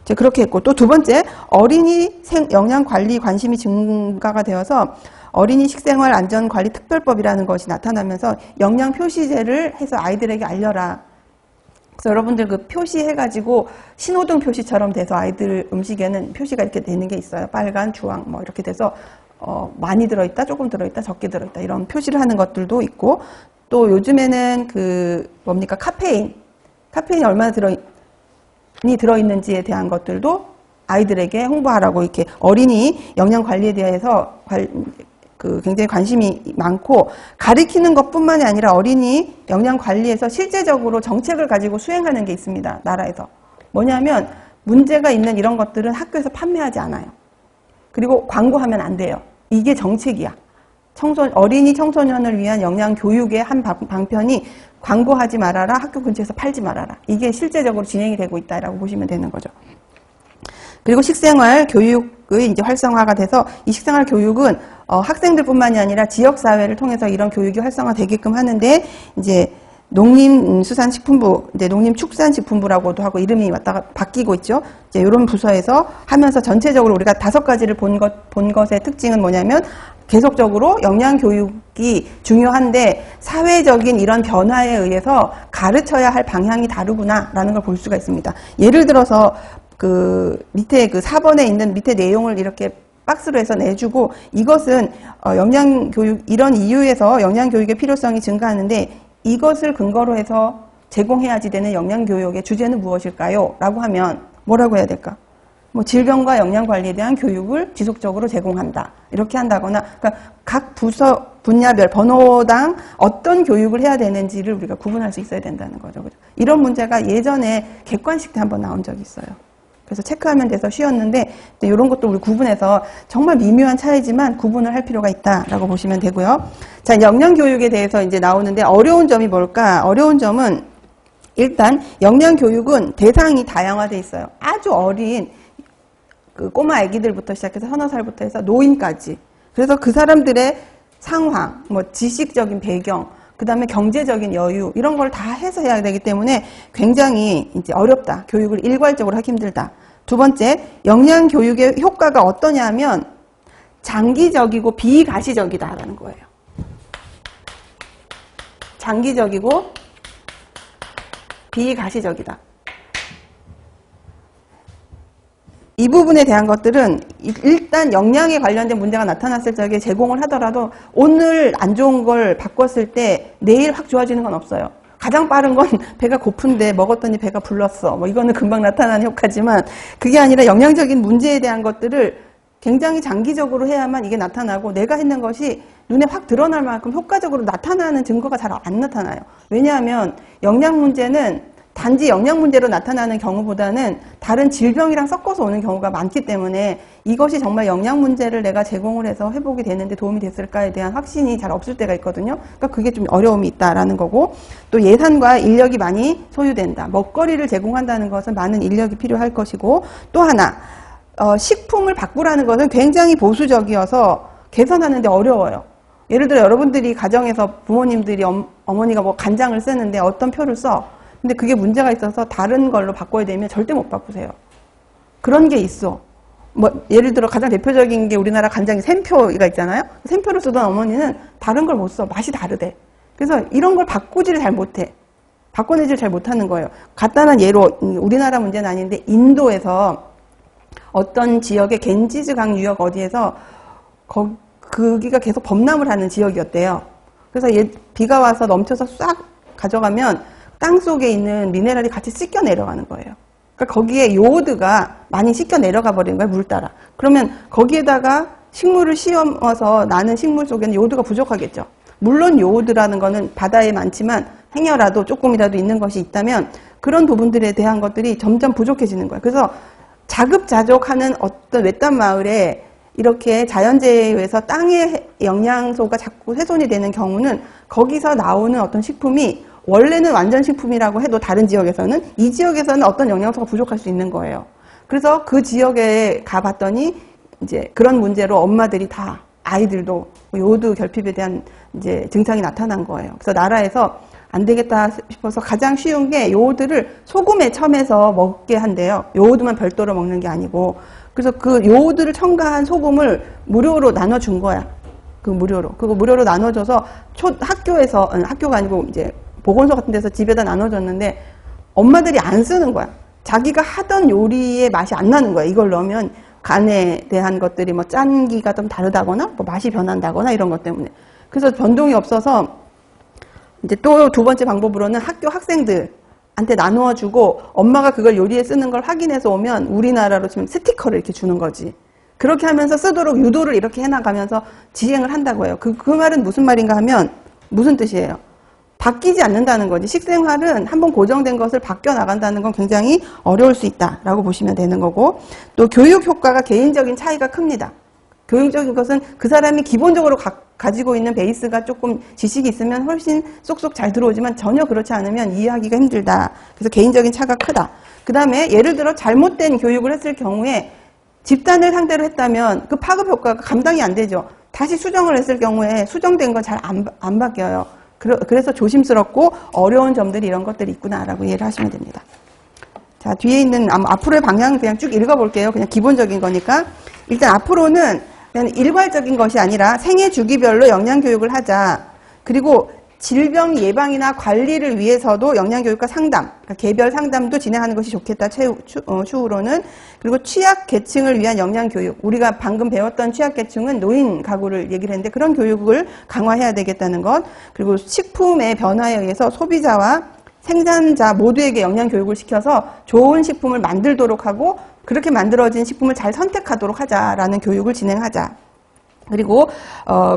이제 그렇게 했고, 또 두 번째, 어린이 영양관리 관심이 증가가 되어서 어린이 식생활 안전관리 특별법이라는 것이 나타나면서 영양 표시제를 해서 아이들에게 알려라. 그래서 여러분들 그 표시해가지고 신호등 표시처럼 돼서 아이들 음식에는 표시가 이렇게 되는 게 있어요. 빨간, 주황 뭐 이렇게 돼서 많이 들어있다, 조금 들어있다, 적게 들어있다, 이런 표시를 하는 것들도 있고, 또 요즘에는 그 뭡니까, 카페인이 얼마나 들어있는지에 대한 것들도 아이들에게 홍보하라고 이렇게 어린이 영양 관리에 대해서 굉장히 관심이 많고, 가르치는 것뿐만이 아니라 어린이 영양 관리에서 실제적으로 정책을 가지고 수행하는 게 있습니다, 나라에서. 뭐냐면 문제가 있는 이런 것들은 학교에서 판매하지 않아요. 그리고 광고하면 안 돼요. 이게 정책이야. 어린이 청소년을 위한 영양 교육의 한 방편이 광고하지 말아라, 학교 근처에서 팔지 말아라. 이게 실제적으로 진행이 되고 있다라고 보시면 되는 거죠. 그리고 식생활 교육의 이제 활성화가 돼서, 이 식생활 교육은 학생들뿐만이 아니라 지역사회를 통해서 이런 교육이 활성화되게끔 하는데, 이제 농림수산식품부, 이제 농림축산식품부라고도 하고 이름이 왔다가 바뀌고 있죠. 이제 이런 부서에서 하면서 전체적으로 우리가 5가지를 본 것의 특징은 뭐냐면, 계속적으로 영양교육이 중요한데 사회적인 이런 변화에 의해서 가르쳐야 할 방향이 다르구나라는 걸 볼 수가 있습니다. 예를 들어서 그 밑에 그 4번에 있는 밑에 내용을 이렇게 박스로 해서 내주고, 이것은 영양교육, 이런 이유에서 영양교육의 필요성이 증가하는데 이것을 근거로 해서 제공해야지 되는 영양교육의 주제는 무엇일까요? 라고 하면 뭐라고 해야 될까? 뭐 질병과 영양관리에 대한 교육을 지속적으로 제공한다, 이렇게 한다거나, 그러니까 각 부서 분야별 번호당 어떤 교육을 해야 되는지를 우리가 구분할 수 있어야 된다는 거죠. 그죠? 이런 문제가 예전에 객관식 때 한번 나온 적이 있어요. 그래서 체크하면 돼서 쉬웠는데, 이런 것도 우리 구분해서 정말 미묘한 차이지만 구분을 할 필요가 있다라고 보시면 되고요. 자, 영양교육에 대해서 이제 나오는데 어려운 점이 뭘까? 어려운 점은 일단 영양교육은 대상이 다양화돼 있어요. 아주 어린 그 꼬마 아기들부터 시작해서 서너 살부터 해서 노인까지. 그래서 그 사람들의 상황, 뭐 지식적인 배경, 그 다음에 경제적인 여유, 이런 걸 다 해서 해야 되기 때문에 굉장히 이제 어렵다. 교육을 일괄적으로 하기 힘들다. 두 번째, 영양교육의 효과가 어떠냐 하면 장기적이고 비가시적이다라는 거예요. 장기적이고 비가시적이다. 이 부분에 대한 것들은 일단 영양에 관련된 문제가 나타났을 적에 제공을 하더라도 오늘 안 좋은 걸 바꿨을 때 내일 확 좋아지는 건 없어요. 가장 빠른 건 배가 고픈데 먹었더니 배가 불렀어. 뭐 이거는 금방 나타나는 효과지만 그게 아니라 영양적인 문제에 대한 것들을 굉장히 장기적으로 해야만 이게 나타나고 내가 했는 것이 눈에 확 드러날 만큼 효과적으로 나타나는 증거가 잘 안 나타나요. 왜냐하면 영양 문제는 단지 영양 문제로 나타나는 경우보다는 다른 질병이랑 섞어서 오는 경우가 많기 때문에 이것이 정말 영양 문제를 내가 제공을 해서 회복이 되는데 도움이 됐을까에 대한 확신이 잘 없을 때가 있거든요. 그러니까 그게 좀 어려움이 있다라는 거고, 또 예산과 인력이 많이 소요된다. 먹거리를 제공한다는 것은 많은 인력이 필요할 것이고, 또 하나 식품을 바꾸라는 것은 굉장히 보수적이어서 개선하는데 어려워요. 예를 들어 여러분들이 가정에서 부모님들이 어머니가 뭐 간장을 쓰는데 어떤 표를 써. 근데 그게 문제가 있어서 다른 걸로 바꿔야 되면 절대 못 바꾸세요. 그런 게 있어. 뭐 예를 들어 가장 대표적인 게 우리나라 간장이 샘표가 있잖아요. 샘표를 쓰던 어머니는 다른 걸 못 써. 맛이 다르대. 그래서 이런 걸 바꾸지를 잘 못해. 바꿔내지를 잘 못하는 거예요. 간단한 예로 우리나라 문제는 아닌데 인도에서 어떤 지역의 겐지스강 유역 어디에서 거기가 계속 범람을 하는 지역이었대요. 그래서 비가 와서 넘쳐서 싹 가져가면 땅 속에 있는 미네랄이 같이 씻겨 내려가는 거예요. 그러니까 거기에 요오드가 많이 씻겨 내려가 버리는 거예요, 물 따라. 그러면 거기에다가 식물을 심어서 나는 식물 속에는 요오드가 부족하겠죠. 물론 요오드라는 거는 바다에 많지만 행여라도 조금이라도 있는 것이 있다면 그런 부분들에 대한 것들이 점점 부족해지는 거예요. 그래서 자급자족하는 어떤 외딴 마을에 이렇게 자연재해에 의해서 땅의 영양소가 자꾸 훼손이 되는 경우는 거기서 나오는 어떤 식품이 원래는 완전 식품이라고 해도 다른 지역에서는 이 지역에서는 어떤 영양소가 부족할 수 있는 거예요. 그래서 그 지역에 가봤더니 이제 그런 문제로 엄마들이 다 아이들도 요오드 결핍에 대한 이제 증상이 나타난 거예요. 그래서 나라에서 안 되겠다 싶어서 가장 쉬운 게 요오드를 소금에 첨해서 먹게 한대요. 요오드만 별도로 먹는 게 아니고. 그래서 그 요오드를 첨가한 소금을 무료로 나눠준 거야. 그거 무료로 나눠줘서 학교에서, 학교가 아니고 이제 보건소 같은 데서 집에다 나눠줬는데 엄마들이 안 쓰는 거야. 자기가 하던 요리의 맛이 안 나는 거야. 이걸 넣으면 간에 대한 것들이 뭐 짠기가 좀 다르다거나 뭐 맛이 변한다거나 이런 것 때문에. 그래서 변동이 없어서 이제 또 두 번째 방법으로는 학교 학생들한테 나누어주고 엄마가 그걸 요리에 쓰는 걸 확인해서 오면 우리나라로 치면 스티커를 이렇게 주는 거지. 그렇게 하면서 쓰도록 유도를 이렇게 해나가면서 지행을 한다고 해요. 그 말은 무슨 말인가 하면 무슨 뜻이에요? 바뀌지 않는다는 거지. 식생활은 한번 고정된 것을 바뀌어 나간다는 건 굉장히 어려울 수 있다라고 보시면 되는 거고, 또 교육 효과가 개인적인 차이가 큽니다. 교육적인 것은 그 사람이 기본적으로 가지고 있는 베이스가 조금 지식이 있으면 훨씬 쏙쏙 잘 들어오지만 전혀 그렇지 않으면 이해하기가 힘들다. 그래서 개인적인 차가 크다. 그 다음에 예를 들어 잘못된 교육을 했을 경우에 집단을 상대로 했다면 그 파급 효과가 감당이 안 되죠. 다시 수정을 했을 경우에 수정된 건 잘 안 바뀌어요. 그래서 조심스럽고 어려운 점들이 이런 것들이 있구나라고 이해를 하시면 됩니다. 자, 뒤에 있는 앞으로의 방향을 그냥 쭉 읽어볼게요. 그냥 기본적인 거니까. 일단 앞으로는 그냥 일괄적인 것이 아니라 생애 주기별로 영양교육을 하자. 그리고 질병 예방이나 관리를 위해서도 영양교육과 상담, 그러니까 개별 상담도 진행하는 것이 좋겠다, 추후로는. 그리고 취약계층을 위한 영양교육. 우리가 방금 배웠던 취약계층은 노인 가구를 얘기를 했는데 그런 교육을 강화해야 되겠다는 것. 그리고 식품의 변화에 의해서 소비자와 생산자 모두에게 영양교육을 시켜서 좋은 식품을 만들도록 하고 그렇게 만들어진 식품을 잘 선택하도록 하자라는 교육을 진행하자. 그리고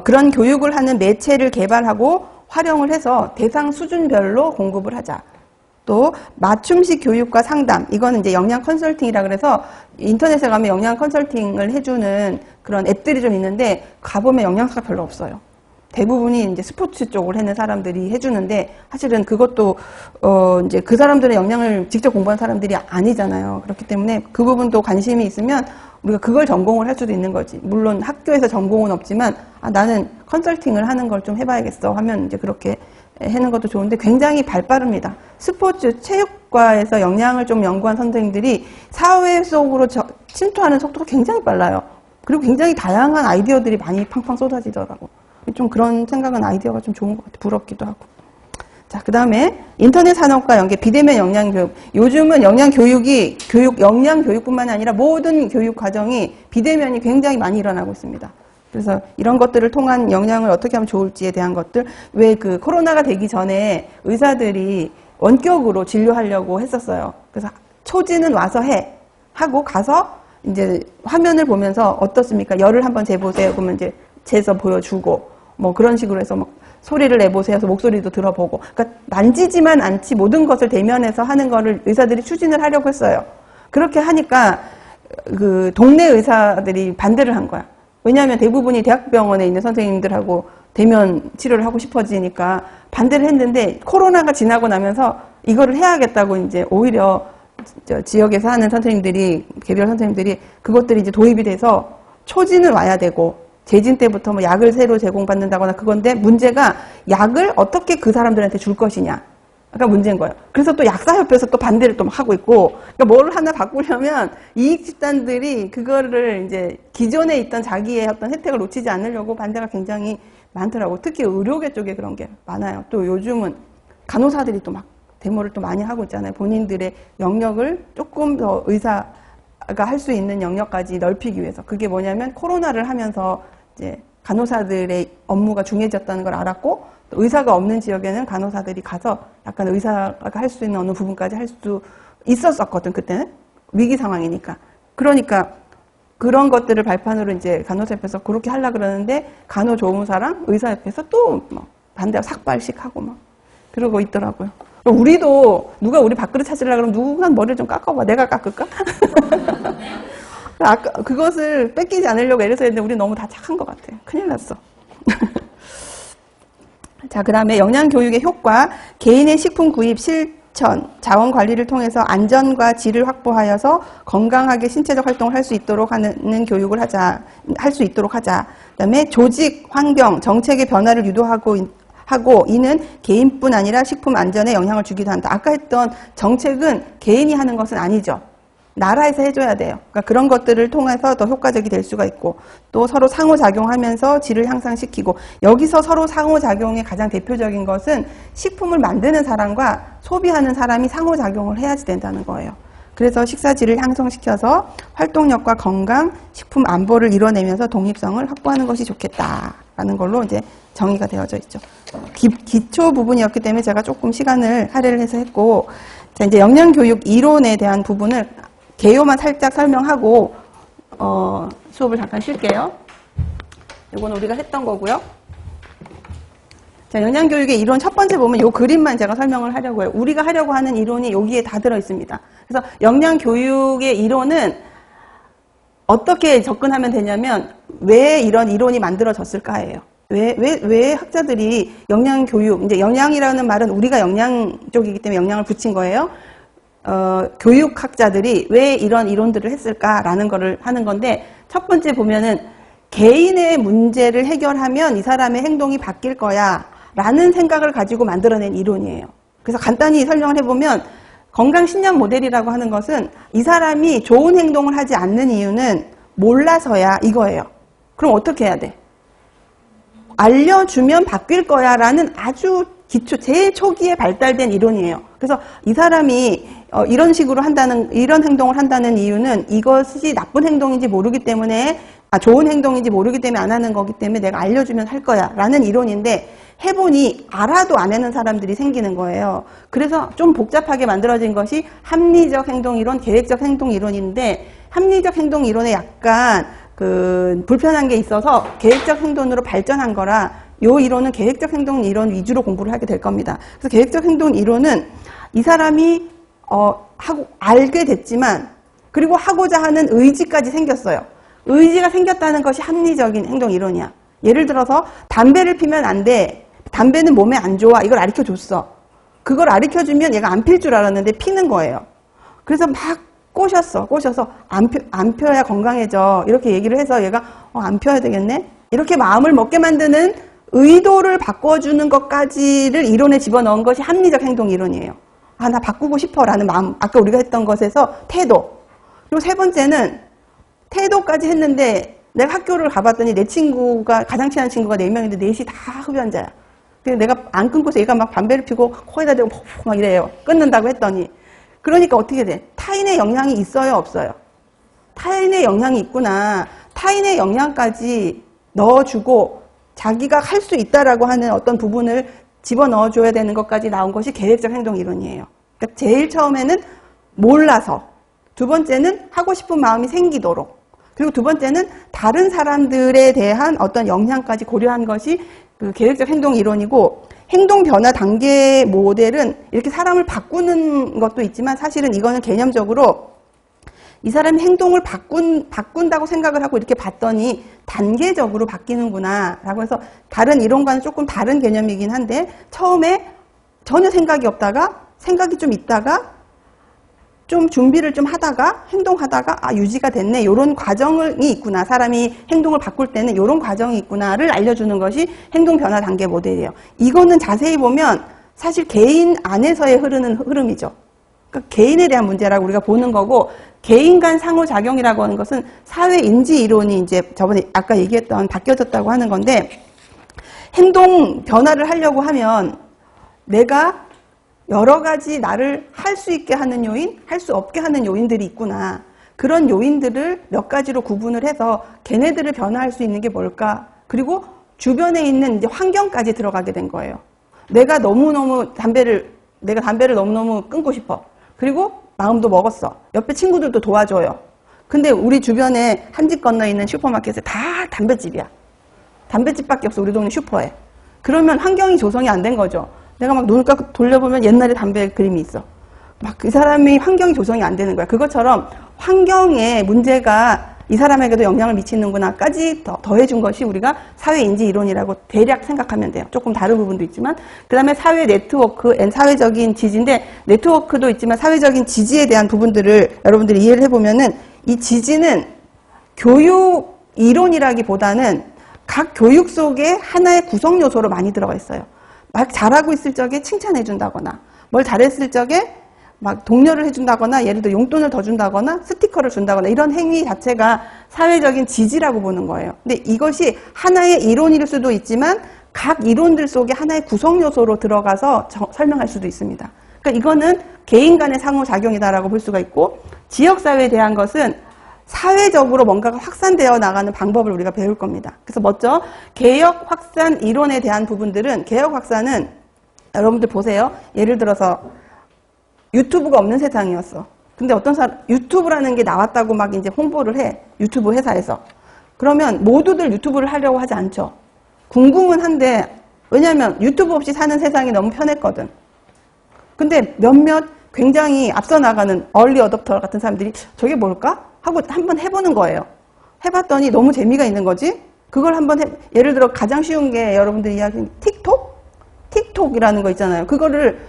그런 교육을 하는 매체를 개발하고 활용을 해서 대상 수준별로 공급을 하자. 또 맞춤식 교육과 상담, 이거는 이제 영양 컨설팅이라 그래서 인터넷에 가면 영양 컨설팅을 해주는 그런 앱들이 좀 있는데 가보면 영양사가 별로 없어요. 대부분이 이제 스포츠 쪽을 하는 사람들이 해주는데 사실은 그것도 이제 그 사람들의 영양을 직접 공부한 사람들이 아니잖아요. 그렇기 때문에 그 부분도 관심이 있으면 우리가 그걸 전공을 할 수도 있는 거지. 물론 학교에서 전공은 없지만 나는 컨설팅을 하는 걸 좀 해봐야겠어 하면 이제 그렇게 하는 것도 좋은데 굉장히 발빠릅니다. 스포츠 체육과에서 영양을 좀 연구한 선생님들이 사회 속으로 침투하는 속도가 굉장히 빨라요. 그리고 굉장히 다양한 아이디어들이 많이 팡팡 쏟아지더라고. 좀 그런 생각은 아이디어가 좀 좋은 것 같아요. 부럽기도 하고. 자, 그 다음에 인터넷 산업과 연계, 비대면 영양교육. 요즘은 영양교육뿐만 아니라 모든 교육 과정이 비대면이 굉장히 많이 일어나고 있습니다. 그래서 이런 것들을 통한 영양을 어떻게 하면 좋을지에 대한 것들, 왜 그 코로나가 되기 전에 의사들이 원격으로 진료하려고 했었어요. 그래서 초지는 와서 해 하고 가서 이제 화면을 보면서 어떻습니까? 열을 한번 재보세요. 그러면 이제 재서 보여주고 뭐 그런 식으로 해서 막 소리를 내보세요. 해서 목소리도 들어보고. 그러니까 만지지만 않지 모든 것을 대면해서 하는 거를 의사들이 추진을 하려고 했어요. 그렇게 하니까 그 동네 의사들이 반대를 한 거야. 왜냐하면 대부분이 대학병원에 있는 선생님들하고 대면 치료를 하고 싶어지니까 반대를 했는데 코로나가 지나고 나면서 이거를 해야겠다고 이제 오히려 지역에서 하는 선생님들이, 개별 선생님들이 그것들이 이제 도입이 돼서 초진을 와야 되고 재진 때부터 뭐 약을 새로 제공받는다거나 그건데 문제가 약을 어떻게 그 사람들한테 줄 것이냐. 가 문제인 거예요. 그래서 또 약사협회에서 또 반대를 또 하고 있고, 그러니까 뭘 하나 바꾸려면 이익 집단들이 그거를 이제 기존에 있던 자기의 어떤 혜택을 놓치지 않으려고 반대가 굉장히 많더라고. 특히 의료계 쪽에 그런 게 많아요. 또 요즘은 간호사들이 또 막 데모를 또 많이 하고 있잖아요. 본인들의 영역을 조금 더 의사가 할 수 있는 영역까지 넓히기 위해서. 그게 뭐냐면 코로나를 하면서 이제 간호사들의 업무가 중해졌다는 걸 알았고, 의사가 없는 지역에는 간호사들이 가서 약간 의사가 할 수 있는 어느 부분까지 할 수 있었었거든, 그때는. 위기 상황이니까. 그러니까 그런 것들을 발판으로 이제 간호사협회에서 그렇게 하려고 그러는데, 간호조무사랑 의사협회에서 또 막 반대하고 삭발식 하고 막 그러고 있더라고요. 우리도 누가 우리 밥그릇 찾으려고 그러면 누가 머리를 좀 깎아봐. 내가 깎을까? 아까 그것을 뺏기지 않으려고 애를 써야 되는데 우리 너무 다 착한 것 같아. 큰일 났어. 자, 그 다음에 영양교육의 효과, 개인의 식품 구입 실천, 자원 관리를 통해서 안전과 질을 확보하여서 건강하게 신체적 활동을 할 수 있도록 하는 교육을 할 수 있도록 하자. 그 다음에 조직, 환경, 정책의 변화를 유도하고 이는 개인뿐 아니라 식품 안전에 영향을 주기도 한다. 아까 했던 정책은 개인이 하는 것은 아니죠. 나라에서 해줘야 돼요. 그러니까 그런 것들을 통해서 더 효과적이 될 수가 있고, 또 서로 상호작용하면서 질을 향상시키고, 여기서 서로 상호작용의 가장 대표적인 것은 식품을 만드는 사람과 소비하는 사람이 상호작용을 해야지 된다는 거예요. 그래서 식사 질을 향상시켜서 활동력과 건강, 식품 안보를 이뤄내면서 독립성을 확보하는 것이 좋겠다라는 걸로 이제 정의가 되어져 있죠. 기초 부분이었기 때문에 제가 조금 시간을 할애를 해서 했고, 자, 이제 영양교육 이론에 대한 부분을 개요만 살짝 설명하고 수업을 잠깐 쉴게요. 이건 우리가 했던 거고요. 자, 영양교육의 이론 첫 번째 보면 이 그림만 제가 설명을 하려고 해요. 우리가 하려고 하는 이론이 여기에 다 들어 있습니다. 그래서 영양교육의 이론은 어떻게 접근하면 되냐면 왜 이런 이론이 만들어졌을까예요. 왜 학자들이 영양교육, 이제 영양이라는 말은 우리가 영양 쪽이기 때문에 영양을 붙인 거예요. 교육학자들이 왜 이런 이론들을 했을까라는 거를 하는 건데, 첫 번째 보면은 개인의 문제를 해결하면 이 사람의 행동이 바뀔 거야 라는 생각을 가지고 만들어낸 이론이에요. 그래서 간단히 설명을 해보면 건강신념 모델이라고 하는 것은 이 사람이 좋은 행동을 하지 않는 이유는 몰라서야 이거예요. 그럼 어떻게 해야 돼? 알려주면 바뀔 거야 라는 아주 기초, 제일 초기에 발달된 이론이에요. 그래서 이 사람이 이런 식으로 이런 행동을 한다는 이유는 이것이 나쁜 행동인지 모르기 때문에, 좋은 행동인지 모르기 때문에 안 하는 거기 때문에 내가 알려주면 할 거야 라는 이론인데, 해보니 알아도 안 하는 사람들이 생기는 거예요. 그래서 좀 복잡하게 만들어진 것이 합리적 행동이론, 계획적 행동이론인데, 합리적 행동이론에 약간 불편한 게 있어서 계획적 행동으로 발전한 거라, 요 이론은 계획적 행동 이론 위주로 공부를 하게 될 겁니다. 그래서 계획적 행동 이론은 이 사람이 알게 됐지만, 그리고 하고자 하는 의지까지 생겼어요. 의지가 생겼다는 것이 합리적인 행동 이론이야. 예를 들어서 담배를 피면 안 돼. 담배는 몸에 안 좋아. 이걸 가르쳐줬어. 그걸 가르쳐주면 얘가 안 필 줄 알았는데 피는 거예요. 그래서 막 꼬셔서 안 펴야 건강해져. 이렇게 얘기를 해서 얘가 안 펴야 되겠네. 이렇게 마음을 먹게 만드는 의도를 바꿔주는 것까지를 이론에 집어넣은 것이 합리적 행동 이론이에요. 나 바꾸고 싶어 라는 마음. 아까 우리가 했던 것에서 태도. 그리고 세 번째는 태도까지 했는데, 내가 학교를 가봤더니 내 친구가, 가장 친한 친구가 4명인데 넷이 다 흡연자야. 그래서 내가 안 끊고서 얘가 막 담배를 피고 코에다 대고 막 이래요. 끊는다고 했더니. 그러니까 어떻게 돼? 타인의 영향이 있어요, 없어요? 타인의 영향이 있구나. 타인의 영향까지 넣어주고 자기가 할 수 있다라고 하는 어떤 부분을 집어넣어줘야 되는 것까지 나온 것이 계획적 행동 이론이에요. 그러니까 제일 처음에는 몰라서, 두 번째는 하고 싶은 마음이 생기도록, 그리고 두 번째는 다른 사람들에 대한 어떤 영향까지 고려한 것이 그 계획적 행동 이론이고, 행동 변화 단계 모델은 이렇게 사람을 바꾸는 것도 있지만 사실은 이거는 개념적으로 이 사람이 행동을 바꾼다고 생각을 하고 이렇게 봤더니 단계적으로 바뀌는구나 라고 해서 다른 이론과는 조금 다른 개념이긴 한데, 처음에 전혀 생각이 없다가 생각이 좀 있다가 좀 준비를 좀 하다가 행동하다가 유지가 됐네, 이런 과정이 있구나, 사람이 행동을 바꿀 때는 이런 과정이 있구나를 알려주는 것이 행동 변화 단계 모델이에요. 이거는 자세히 보면 사실 개인 안에서의 흐르는 흐름이죠. 그러니까 개인에 대한 문제라고 우리가 보는 거고, 개인 간 상호작용이라고 하는 것은 사회 인지 이론이 이제 저번에 아까 얘기했던 바뀌어졌다고 하는 건데, 행동 변화를 하려고 하면 내가 여러 가지 나를 할 수 있게 하는 요인, 할 수 없게 하는 요인들이 있구나. 그런 요인들을 몇 가지로 구분을 해서 걔네들을 변화할 수 있는 게 뭘까? 그리고 주변에 있는 이제 환경까지 들어가게 된 거예요. 내가 담배를 너무너무 끊고 싶어. 그리고 마음도 먹었어. 옆에 친구들도 도와줘요. 근데 우리 주변에 한 집 건너 있는 슈퍼마켓에 다 담배집이야. 담배집밖에 없어, 우리 동네 슈퍼에. 그러면 환경이 조성이 안 된 거죠. 내가 막 눈을 깎고 돌려보면 옛날에 담배 그림이 있어. 막 그 사람이 환경이 조성이 안 되는 거야. 그것처럼 환경에 문제가 이 사람에게도 영향을 미치는구나까지 더해준 것이 우리가 사회인지 이론이라고 대략 생각하면 돼요. 조금 다른 부분도 있지만. 그 다음에 사회 네트워크, 사회적인 지지인데, 네트워크도 있지만 사회적인 지지에 대한 부분들을 여러분들이 이해를 해보면은, 이 지지는 교육 이론이라기보다는 각 교육 속에 하나의 구성 요소로 많이 들어가 있어요. 막 잘하고 있을 적에 칭찬해 준다거나, 뭘 잘했을 적에 막 독려를 해준다거나, 예를 들어 용돈을 더 준다거나 스티커를 준다거나, 이런 행위 자체가 사회적인 지지라고 보는 거예요. 근데 이것이 하나의 이론일 수도 있지만 각 이론들 속에 하나의 구성 요소로 들어가서 설명할 수도 있습니다. 그러니까 이거는 개인 간의 상호작용이다라고 볼 수가 있고, 지역사회에 대한 것은 사회적으로 뭔가가 확산되어 나가는 방법을 우리가 배울 겁니다. 그래서 먼저 개혁 확산 이론에 대한 부분들은, 개혁 확산은 여러분들 보세요. 예를 들어서 유튜브가 없는 세상이었어. 근데 어떤 사람, 유튜브라는 게 나왔다고 막 이제 홍보를 해. 유튜브 회사에서. 그러면 모두들 유튜브를 하려고 하지 않죠. 궁금은 한데, 왜냐면 유튜브 없이 사는 세상이 너무 편했거든. 근데 몇몇 굉장히 앞서 나가는 얼리 어댑터 같은 사람들이 저게 뭘까? 하고 한번 해보는 거예요. 해봤더니 너무 재미가 있는 거지? 그걸 한번 예를 들어 가장 쉬운 게 여러분들이 이야기하는 틱톡? 틱톡이라는 거 있잖아요. 그거를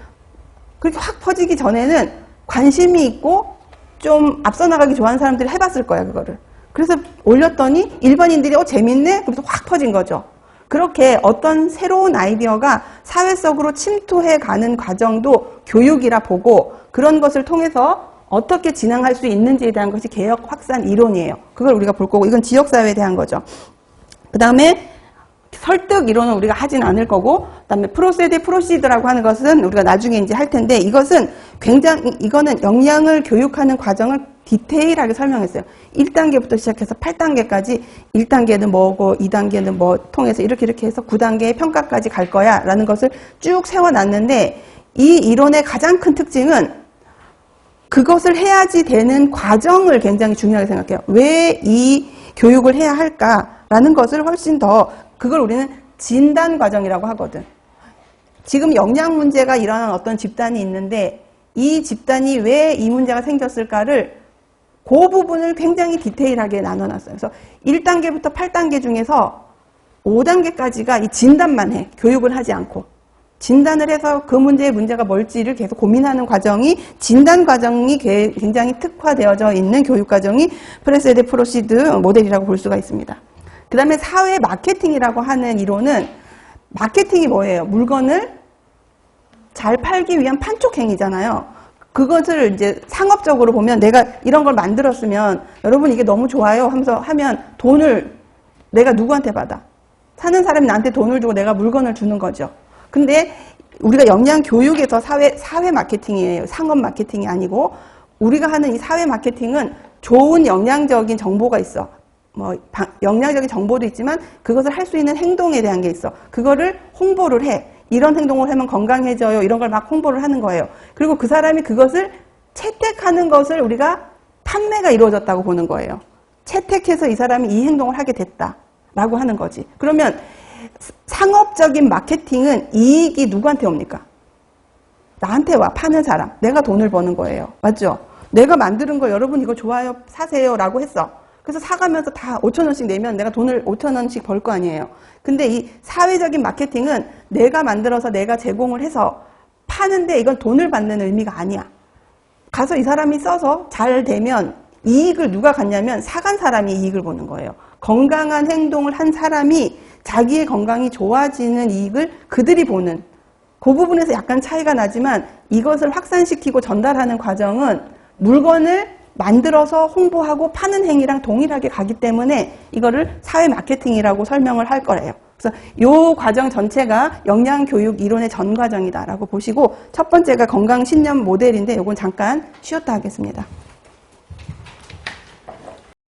그렇게 확 퍼지기 전에는 관심이 있고 좀 앞서 나가기 좋아하는 사람들이 해봤을 거야, 그거를. 그래서 올렸더니 일반인들이 재밌네? 그래서 확 퍼진 거죠. 그렇게 어떤 새로운 아이디어가 사회 속으로 침투해 가는 과정도 교육이라 보고, 그런 것을 통해서 어떻게 진행할 수 있는지에 대한 것이 개혁 확산 이론이에요. 그걸 우리가 볼 거고, 이건 지역사회에 대한 거죠. 그 다음에 설득 이론은 우리가 하진 않을 거고, 그 다음에 프로시드라고 하는 것은 우리가 나중에 이제 할 텐데, 이거는 역량을 교육하는 과정을 디테일하게 설명했어요. 1단계부터 시작해서 8단계까지 1단계는 뭐고 2단계는 뭐 통해서 이렇게 해서 9단계의 평가까지 갈 거야 라는 것을 쭉 세워놨는데, 이 이론의 가장 큰 특징은 그것을 해야지 되는 과정을 굉장히 중요하게 생각해요. 왜 이 교육을 해야 할까라는 것을 훨씬 더, 그걸 우리는 진단 과정이라고 하거든. 지금 역량 문제가 일어난 어떤 집단이 있는데, 이 집단이 왜 이 문제가 생겼을까를, 그 부분을 굉장히 디테일하게 나눠놨어요. 그래서 1단계부터 8단계 중에서 5단계까지가 이 진단만 해. 교육을 하지 않고. 진단을 해서 그 문제가 뭘지를 계속 고민하는 과정이, 진단 과정이 굉장히 특화되어져 있는 교육 과정이 프레세데 프로시드 모델이라고 볼 수가 있습니다. 그 다음에 사회 마케팅이라고 하는 이론은, 마케팅이 뭐예요? 물건을 잘 팔기 위한 판촉행위잖아요. 그것을 이제 상업적으로 보면, 내가 이런 걸 만들었으면 여러분 이게 너무 좋아요 하면서 하면 돈을 내가 누구한테 받아? 사는 사람이 나한테 돈을 주고 내가 물건을 주는 거죠. 근데 우리가 역량 교육에서 사회 마케팅이에요. 상업 마케팅이 아니고, 우리가 하는 이 사회 마케팅은 좋은 역량적인 정보가 있어. 영양적인 정보도 있지만 그것을 할 수 있는 행동에 대한 게 있어. 그거를 홍보를 해. 이런 행동을 하면 건강해져요. 이런 걸 막 홍보를 하는 거예요. 그리고 그 사람이 그것을 채택하는 것을 우리가 판매가 이루어졌다고 보는 거예요. 채택해서 이 사람이 이 행동을 하게 됐다라고 하는 거지. 그러면 상업적인 마케팅은 이익이 누구한테 옵니까? 나한테 와, 파는 사람. 내가 돈을 버는 거예요. 맞죠? 내가 만드는 거 여러분 이거 좋아요, 사세요 라고 했어. 그래서 사가면서 다 5,000원씩 내면 내가 돈을 5,000원씩 벌 거 아니에요. 근데 이 사회적인 마케팅은 내가 만들어서 내가 제공을 해서 파는데 이건 돈을 받는 의미가 아니야. 가서 이 사람이 써서 잘 되면 이익을 누가 갖냐면 사간 사람이 이익을 보는 거예요. 건강한 행동을 한 사람이 자기의 건강이 좋아지는 이익을 그들이 보는, 그 부분에서 약간 차이가 나지만 이것을 확산시키고 전달하는 과정은 물건을 만들어서 홍보하고 파는 행위랑 동일하게 가기 때문에 이거를 사회 마케팅이라고 설명을 할 거예요. 그래서 이 과정 전체가 영양교육 이론의 전 과정이다라고 보시고, 첫 번째가 건강신념 모델인데 이건 잠깐 쉬었다 하겠습니다.